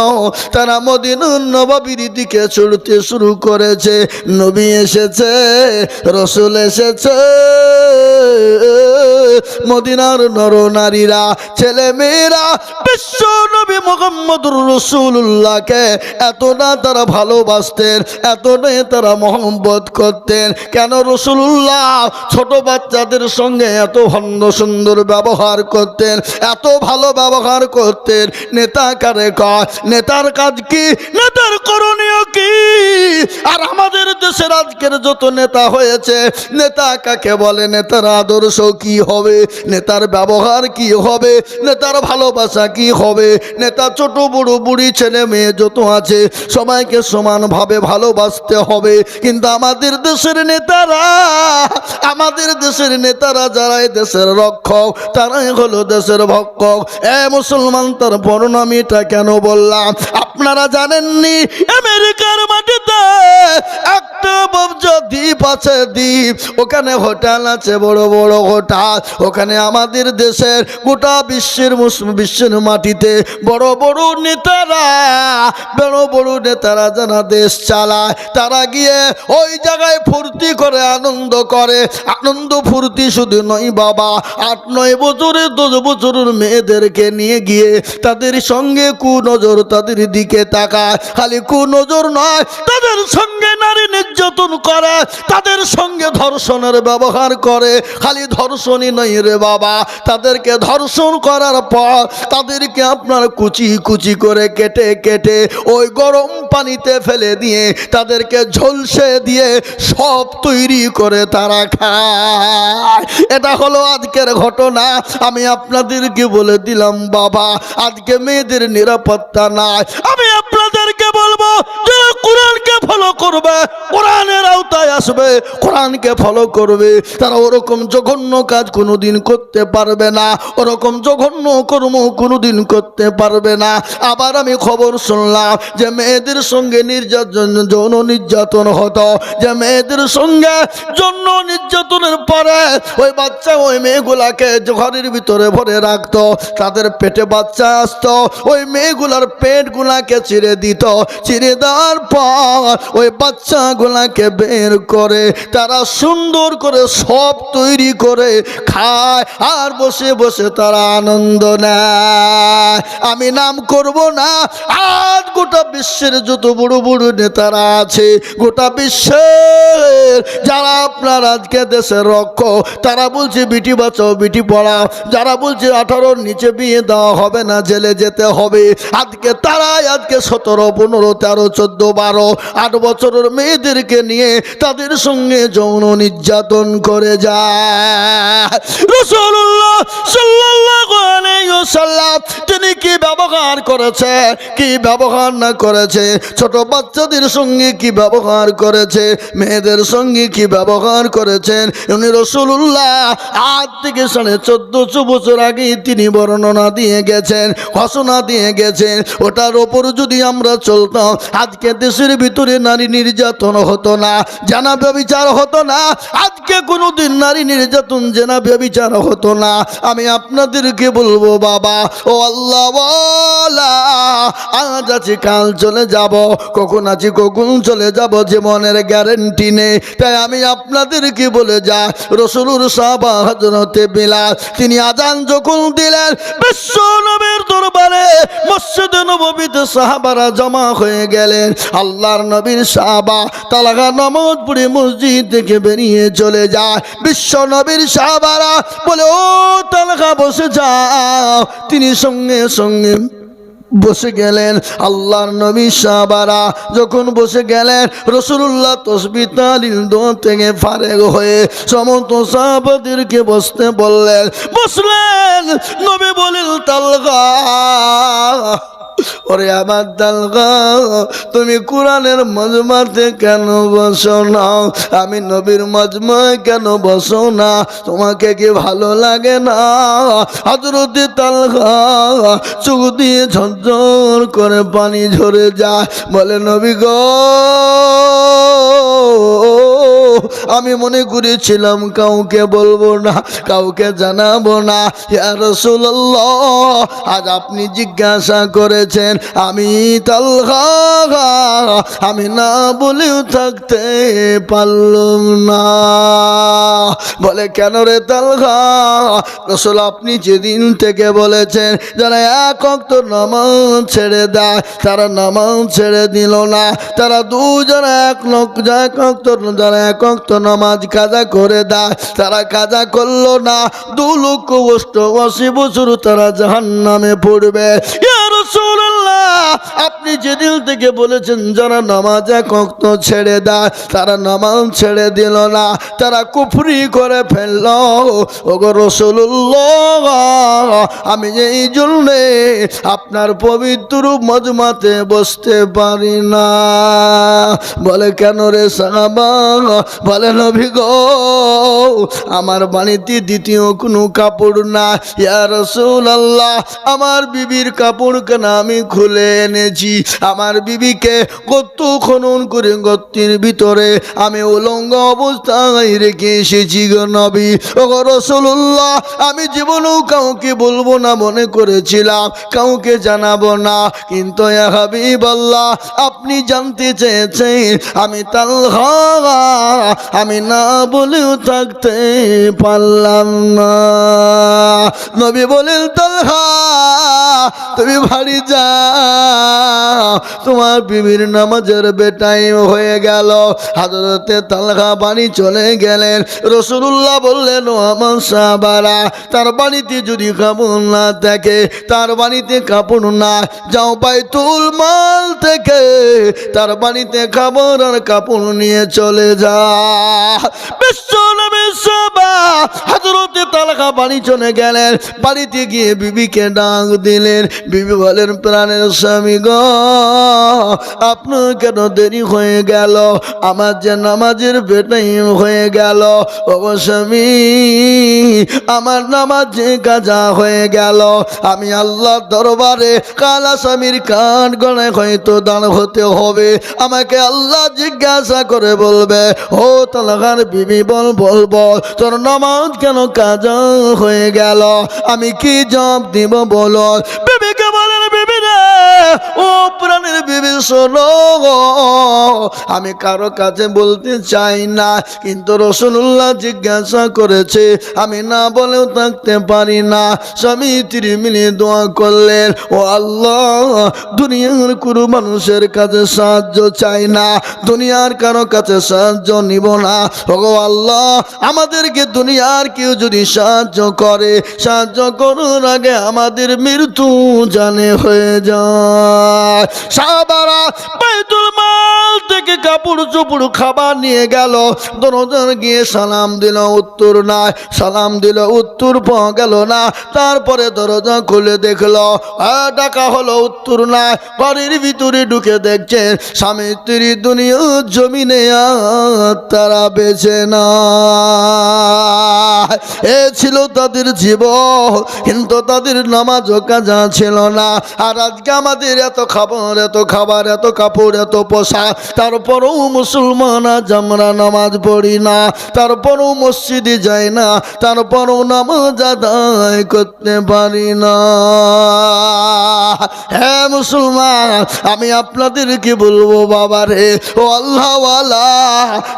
তারা মদিনার নববীর দিকে ছুটতে শুরু করেছে। নবী এসেছে, রাসূল এসেছে। মদিনার নরনারীরা, ছেলে মেয়েরা বিশ্ব নবী মুহাম্মদুর রাসূলুল্লাহকে এতটা তারা ভালোবাসতেন, এতটাই তারা মহব্বত করতেন। কেন রাসূলুল্লাহ ছোট বাচ্চাদের সঙ্গে এত ভণ্ড সুন্দর ব্যবহার করতেন, এত ভালো ব্যবহার করতেন? নেতা কারে কয়? নেতার কাজ কি? নেতার করণীয় কি? আর আমাদের দেশের আজকের যত নেতা হয়েছে, নেতা কাকে বলে? নেতার আদর্শ কি হবে? নেতার ব্যবহার কি হবে? নেতার ভালোবাসা কি হবে? নেতা ছোট বড়, বুড়ি, ছেলে মেয়ে যত আছে সবাইকে সমানভাবে ভালোবাসতে হবে। কিন্তু আমাদের দেশের নেতারা যারা দেশের রক্ষক, তারাই হলো দেশের ভক্ষক। এ মুসলমান, তার পরিণামীটা কেন বললাম? আপনারা জানেননি আমেরিকার মাটিতে একটা বজ্র দ্বীপ আছে দ্বীপ, ওখানে হোটেল আছে বড় বড় হোটেল। ওখানে আমাদের দেশের গোটা বিশ্বের মাটিতে বড় বড় নেতারা যারা দেশ চালায়, তারা গিয়ে ওই জায়গায় ফুর্তি করে, আনন্দ করে। আনন্দ ফুর্তি শুধু নয় বাবা, 8-9 বছরের 10 বছরের মেয়েদেরকে নিয়ে গিয়ে তাদের সঙ্গে কুনজর, তাদের দিকে তাকায়। খালি কুনজর নয়, তাদের সঙ্গে নারী নির্যাতন করে, তাদের সঙ্গে ধর্ষণের ব্যবহার করে। খালি ধর্ষণই নয় রে বাবা, তাদেরকে ধর্ষণ করার পর তাদেরকে আপনার কুচি কুচি করে কেটে কেটে ওই গরম পানিতে ফেলে দিয়ে তাদেরকে ঝলসে দিয়ে সব তৈরি করে তারা খায়। এটা হলো আজকের ঘটনা। আমি আপনাদেরকে বলে দিলাম বাবা, আজকে মেয়েদের নিরাপত্তা নাই। আমি আপনাদেরকে বলবো, যারা কোরআনকে ফলো করবে, কোরআনের আওতায় আসবে, কোরআনকে ফলো করবে, তারা ওরকম জঘন্য কাজ কোনোদিন করতে পারবে না, ওরকম জঘন্য কর্ম কোনোদিন করতে পারবে না। আবার আমি খবর শুনলাম যে মেয়েদের সঙ্গে নির্যাতন, যৌন নির্যাতন হতো, যে মেয়েদের সঙ্গে যৌন নির্যাতনের পরে ওই বাচ্চা, ওই মেয়েগুলাকে ঘরের ভিতরে ভরে রাখতো, তাদের পেটে বাচ্চা আসতো, ওই মেয়েগুলার পেটগুলাকে চিরে দিত, চিরে দেওয়ার পর ওই বাচ্চাগুলাকে বের করে তারা সুন্দর করে সব তৈরি করে খায়, আর বসে বসে তারা আনন্দ নেয়। আমি নাম করব না, আজ গোটা বিশ্বের যত বড় বড় নেতারা আছে, গোটা বিশ্বের যারা আপনার আজকে দেশের রক্ষক, তারা বলছে বিটি বাঁচাও বিটি পড়াও, যারা বলছে 18-র নিচে বিয়ে দেওয়া হবে না, জেলে যেতে হবে, আজকে তারাই আজকে 17, 15, 13, 14, 12, 8 বছরের মেয়েদেরকে নিয়ে তাদের সঙ্গে যৌন নির্যাতন করে যায়। রাসূলুল্লাহ সাল্লাল্লাহু আলাইহি ওয়াসাল্লাম তিনি কি ব্যবহার করেছে, কি ব্যবহার না করেছে, ছোট বাচ্চাদের সঙ্গে কি ব্যবহার করেছে, মেয়েদের সঙ্গে কি ব্যবহার করেছেন, উনি রাসূলুল্লাহ আজ থেকে 1450 বছর আগে তিনি বর্ণনা দিয়ে গেছেন, ঘোষণা দিয়ে গেছেন। ওটার ওপর যদি আমরা চলতাম, আজকে দেশের ভিতরে নারী নির্যাতন হতো না, জানা ব্যভিচার হতো না, আজকে কোনোদিন নারী নির্যাতন, জানা ব্যভিচার হতো না। আমি আপনাদেরকে বলবো বাবা, ও আল্লাহ ওয়ালা, আজ আছি কাল চলে যাব, কখন আছি কখন চলে যাব, জীবনের গ্যারেন্টি নেই। তাই আমি আপনাদেরকে বলে যাই, রাসূলুর সাহাবা হযরতে বিলাল তিনি আজান যখন দিলেন, বিশ্ব নবীর দরবারে মসজিদে নববীতে সাহাবারা জমা হয়ে গেলেন। আল্লাহর নবীর সাহাবা তালাকা নামাজ পড়ে মসজিদ থেকে বেরিয়ে চলে যায়। বিশ্ব নবীর সাহাবারা বলে, ও তালাকা বসে যাও। তিনি সঙ্গে সঙ্গে বসে গেলেন। আল্লাহর নবী সাহাবারা যখন বসে গেলেন, রাসূলুল্লাহ তাসবিহ তাহলিল দোয়া থেকে ফারেগ হয়ে সমস্ত সাহাবাদেরকে বসতে বললেন। বসলেন। নবী বলেন, তালগা, ওরে আমার তালগা, তুমি কোরআনের মজমাতে কেন বসো না? আমি নবীর মজমায় কেন বসো না? তোমাকে কি ভালো লাগে না? হযরতে তালগা চোখ দিয়ে ঝরঝর করে পানি ঝরে যায়। বলে, নবী গো, আমি মনে করেছিলাম কাউকে বলবো না, কাউকে জানাবো না। ইয়া রাসূলুল্লাহ, আজ আপনি জিজ্ঞাসা করেছেন, আমি তালগা, আমি না বলেও থাকতে পারলাম না। বলে, কেন রে তালগা? রাসূল আপনি যেদিন থেকে বলেছেন যারা এক ওয়াক্ত নামাজ ছেড়ে দেয়, তারা নামাজ ছেড়ে দিল না, তারা দুজন এক ওয়াক্ত নামাজ কাজা করে দেয়, তারা কাজা করলো না, 2,88,000 বছর তারা জাহান্নামে পড়বে। ইয়া রাসূলুল্লাহ, আপনি যেদিন থেকে বলেছেন যারা নামাজ এক ওয়াক্ত ছেড়ে দেয়, তারা নামাজ ছেড়ে দিল না, তারা কুফরি করে ফেলল। ওগো রাসূলুল্লাহ, আমি এই জন্যে আপনার পবিত্র মজমাতে বসতে পারি না। বলে, কেন রে সাহাবা? বলে, নবী গো, আমার বাড়িতে দ্বিতীয় কোনো কাপড় না। ইয়া রাসূলুল্লাহ, আমার বিবির কাপড় কেন আমি খুলে এনেছি। আমার বিবিকে গর্ত খনন করে গর্তের ভিতরে আমি উলঙ্গ অবস্থায় রেখে এসেছি গো নবী। ওগো রাসূলুল্লাহ, আমি জীবনেও কাউকে বলবো না মনে করেছিলাম, কাউকে জানাবো না, কিন্তু ইয়া হাবিবাল্লাহ আপনি জানতে চেয়েছেন। আমি তালহা আমি না বলেও থাকতে পারলাম না। নবী বলেন, তালহা তুমি বাড়ি যাও, তোমার বিবির নামাজের বেটাইম হয়ে গেল। হযরতে তালহা বাড়ি চলে গেলেন। রাসূলুল্লাহ বললেন, ও আমার সাহাবারা, তার বাড়িতে যদি কাপড় না থাকে, তার বাড়িতে কাপড় না, যাও বাইতুল মাল থেকে তার বাড়িতে খাবার আর কাপড় নিয়ে চলে যা। বিশ্বনবী সাহাবা হযরতে তালহা বাড়ি চলে গেলেন। বাড়িতে গিয়ে বিবিকে ডাক দিলেন। বিবি বলেন, প্রাণের স্বামী গো, আপনার কেন দেরি হয়ে গেল? আমার যে নামাজের বেটাইম হয়ে গেল। ও স্বামী, আমার নামাজ যে কাজা হয়ে গেল, আমি আল্লাহর দরবারে কালা স্বামীর কান গলায় হয়তো দাঁড় হতে হবে। আমাকে আল্লাহ জিজ্ঞাসা করে বলবে, ও তালহার বিবি, বল বল বল তোর নামাজ কেন কাজা হয়ে গেল? আমি কি জবাব দিব বলো? বিবিকে বলেন, বিবি রে, ও প্রাণের বিবি শোনো, আমি কারো কাছে বলতে চাই না, কিন্তু রাসূলুল্লাহ জিজ্ঞাসা করেছে, আমি না বলেও থাকতে পারি না। স্বামী তিরমিলি দোয়া করলেন, ও আল্লাহ, দুনিয়ার কোনো মানুষের কাছে সাহায্য চাই না, দুনিয়ার কারো কাছে সাহায্য নিব না। ও আল্লাহ, আমাদেরকে দুনিয়ার কেউ যদি সাহায্য করে, সাহায্য করার আগে আমাদের মৃত্যু জানে হয়ে যায়। সাহাবারা বাইতুল মাল থেকে কাপড় চোপড় খাবার নিয়ে গেল। দরজার গিয়ে সালাম দিল, উত্তর নাই। সালাম দিল, উত্তর পাওয়া গেল না। তারপরে দরজা খুলে দেখলো, ডাকা হলো, উত্তর নাই। বাড়ির ভিতরে ঢুকে দেখছেন স্বামী স্ত্রী দুনিয়া জমিনে তারা বেছে না। এ ছিল তাদের জীবন, কিন্তু তাদের নামাজ কাজা ছিল না। আর আজকে আমাদের এত খাবার, এত খাবার, এত কাপড়, এত পোশাক, তারপরেও মুসলমান আজ আমরা নামাজ পড়ি না, তারপরেও মসজিদে যাই না, তারপরেও নামাজ আদায় করতে পারি না। হ্যাঁ মুসলমান, আমি আপনাদেরকে বলবো বাবা রে, ও আল্লাহওয়ালা,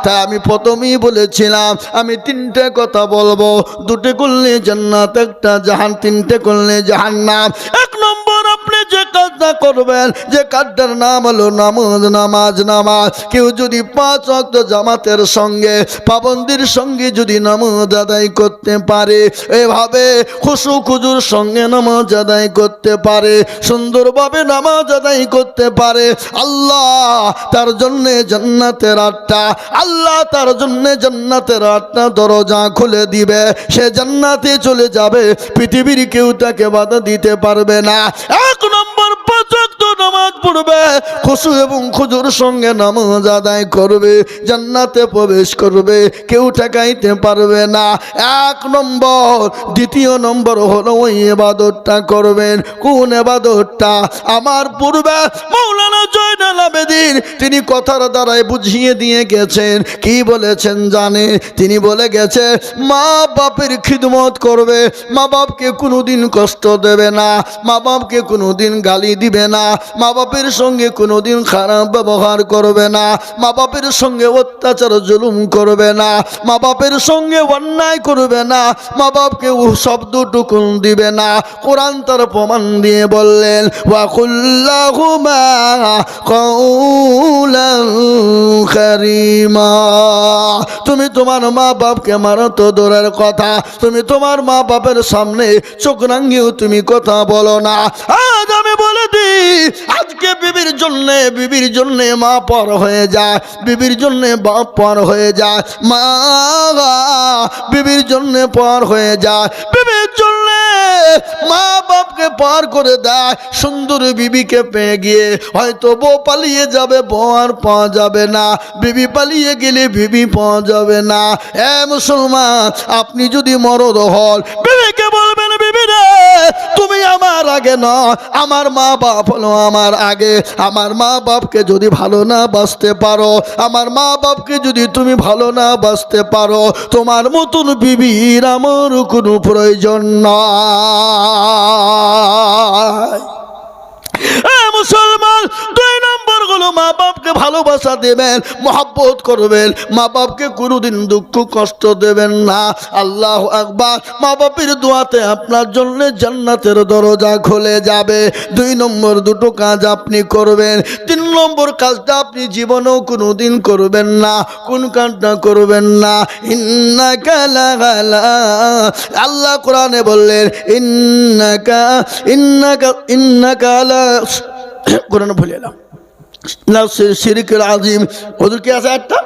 তাই আমি প্রথমেই বলেছিলাম আমি তিনটে কথা বলবো, দুটো করলে জান্নাত, একটা জাহান, তিনটে করলে জাহান্নাম। এক নম্বর, আপনি যে কাজটা করবেন, যে কাজটার নাম হলো নামাজ, নামাজ, নামাজ। কেউ যদি 5 ওয়াক্ত জামাতের সঙ্গে, পাবন্দির সঙ্গে যদি নামাজ আদায় করতে পারে, এভাবে খুশু খুজুর সঙ্গে নামাজ আদায় করতে পারে, সুন্দরভাবে নামাজ আদায় করতে পারে, আল্লাহ তার জন্যে জান্নাতের 8টা, আল্লাহ তার জন্যে জান্নাতের 8টা দরজা খুলে দিবে। সে জান্নাতে চলে যাবে, পৃথিবীর কেউ তাকে বাধা দিতে পারবে না। এক নম্বর, 5 ওয়াক্ত নামাজ পড়বে, খুশু এবং খুজুর সঙ্গে নামাজ আদায় করবে, জান্নাতে প্রবেশ করবে, কেউ ঠেকাইতে পারবে না। এক নম্বর। দ্বিতীয় নম্বর হলো ওই ইবাদতটা করবেন। কোন ইবাদতটা? আমার পূর্বে মাওলানা জয়নুল আবেদিন তিনি কথার দ্বারাই বুঝিয়ে দিয়ে গেছেন। কি বলেছেন জানে? তিনি বলে গেছে, মা বাপের খিদমত করবে, মা বাপকে কোনোদিন কষ্ট দেবে না, মা বাপকে কোনোদিন গালি দিবে না, মা বাপের সঙ্গে কোনোদিন খারাপ ব্যবহার করবে না, মা বাপের সঙ্গে অত্যাচার জুলুম করবে না, মা বাপের সঙ্গে অন্যায় করবে না, মা বাপকে শব্দটুকুন দিবে না। কোরআন তার প্রমাণ দিয়ে বললেন, ওয়াকুল্লাহুমা কাউলান কারীমা। তুমি তোমার মা বাপকে মারো তো দূরের কথা, তুমি তোমার মা বাপের সামনে চোখ রাঙিয়েও তুমি কথা বলো না। আজ আমি বলে দিই, আজকে বিবির জন্যে মা পর হয়ে যায়, বিবির জন্যে বাপ পর হয়ে যায়, মা বিবির জন্যে পর হয়ে যায়, বিবির জন্যে মা বাপকে পার করে দেয়। সুন্দর বিবিকে পেয়ে গিয়ে হয়তো বউ পালিয়ে যাবে, বউ আর পাওয়া যাবে না, বিবি পালিয়ে গেলে বিবি পাওয়া যাবে না। এ মুসলমান, আপনি যদি মরদ হন, বিবিকে বলবেন, বিবি রে, তুমি আমার আমার আগে নয়, আমার মা বাপ হলো আমার আগে। আমার মা বাপকে যদি ভালো না বাঁচতে পারো, আমার মা বাপকে যদি তুমি ভালো না বাঁচতে পারো, তোমার মতন বিবির আমার কোনো প্রয়োজন নয়। মুসলমান, 2 নম্বর হলো মা বাপকে ভালোবাসা দেবেন, মহব্বত করবেন, মা বাপকে কোনোদিন দুঃখ কষ্ট দেবেন না। আল্লাহু আকবার। মা বাপের দোয়াতে আপনার জন্য জান্নাতের দরজা খুলে যাবে। 2 নম্বর দুটো কাজ আপনি করবেন। 3 নম্বর কাজটা আপনি জীবনেও কোনোদিন করবেন না। কোন কাজটা করবেন না? ইন্নাকা লাগালা, আল্লাহ কোরআনে বললেন ইন্নাকা লা, কোরআনে ভুলে এলাম না, শিরকুল আযীম। হুজুর কি আছে একটা,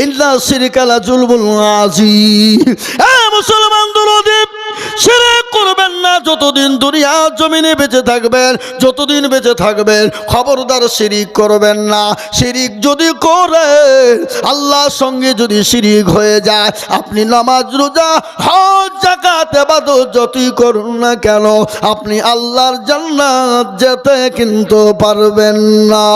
ইন্না শিরকা লা যুলমুন আযীম। মুসলমান দরদি, শিরক করবেন না যতদিন দুনিয়া জমিনে বেঁচে থাকবেন, যতদিন বেঁচে থাকবেন খবরদার শিরিক করবেন না। শিরিক যদি করে, আল্লাহর সঙ্গে যদি শিরিক হয়ে যায়, আপনি নামাজ রোজা হজ যাকাত ইবাদত যতই করুন না কেন, আপনি আল্লাহর জান্নাত যেতে কিন্তু পারবেন না।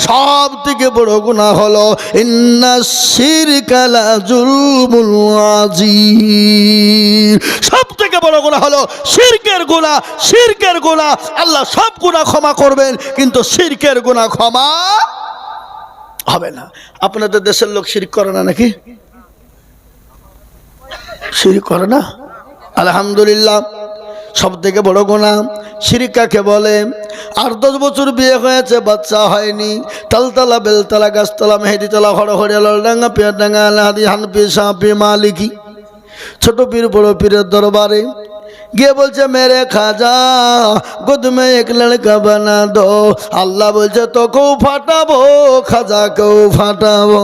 সব থেকে বড় গুনাহ হলো ইন্না শিরকা লা যুলমুন আযীম। সব থেকে বড় গুনাহ হলো শিরকের গুনাহ। শিরকের গুনাহ আল্লাহ সব গুনাহ ক্ষমা করবেন, কিন্তু শিরকের গুনাহ ক্ষমা হবে না। আপনাদের দেশের লোক শিরক করে না নাকি? শিরক করে না? আলহামদুলিল্লাহ। সব থেকে বড় গুনাহ শিরক কাকে বলে? 8-10 বছর বিয়ে হয়েছে, বাচ্চা হয়নি, তালতলা বেলতলা গাছতলা মেহেদিতলা হরহরিয়া লালডাঙ্গা পেয়ারডাঙ্গা আলহাদি হানফি শাফি মালিকি ছোট পীর বড় পীরের দরবারে গিয়ে বলছে মেরে খাজা গোদ মে এক লড়কা বানা দো। আল্লাহ বলছে তোকেও ফাটাবো, খাজাকেও ফাটাবো।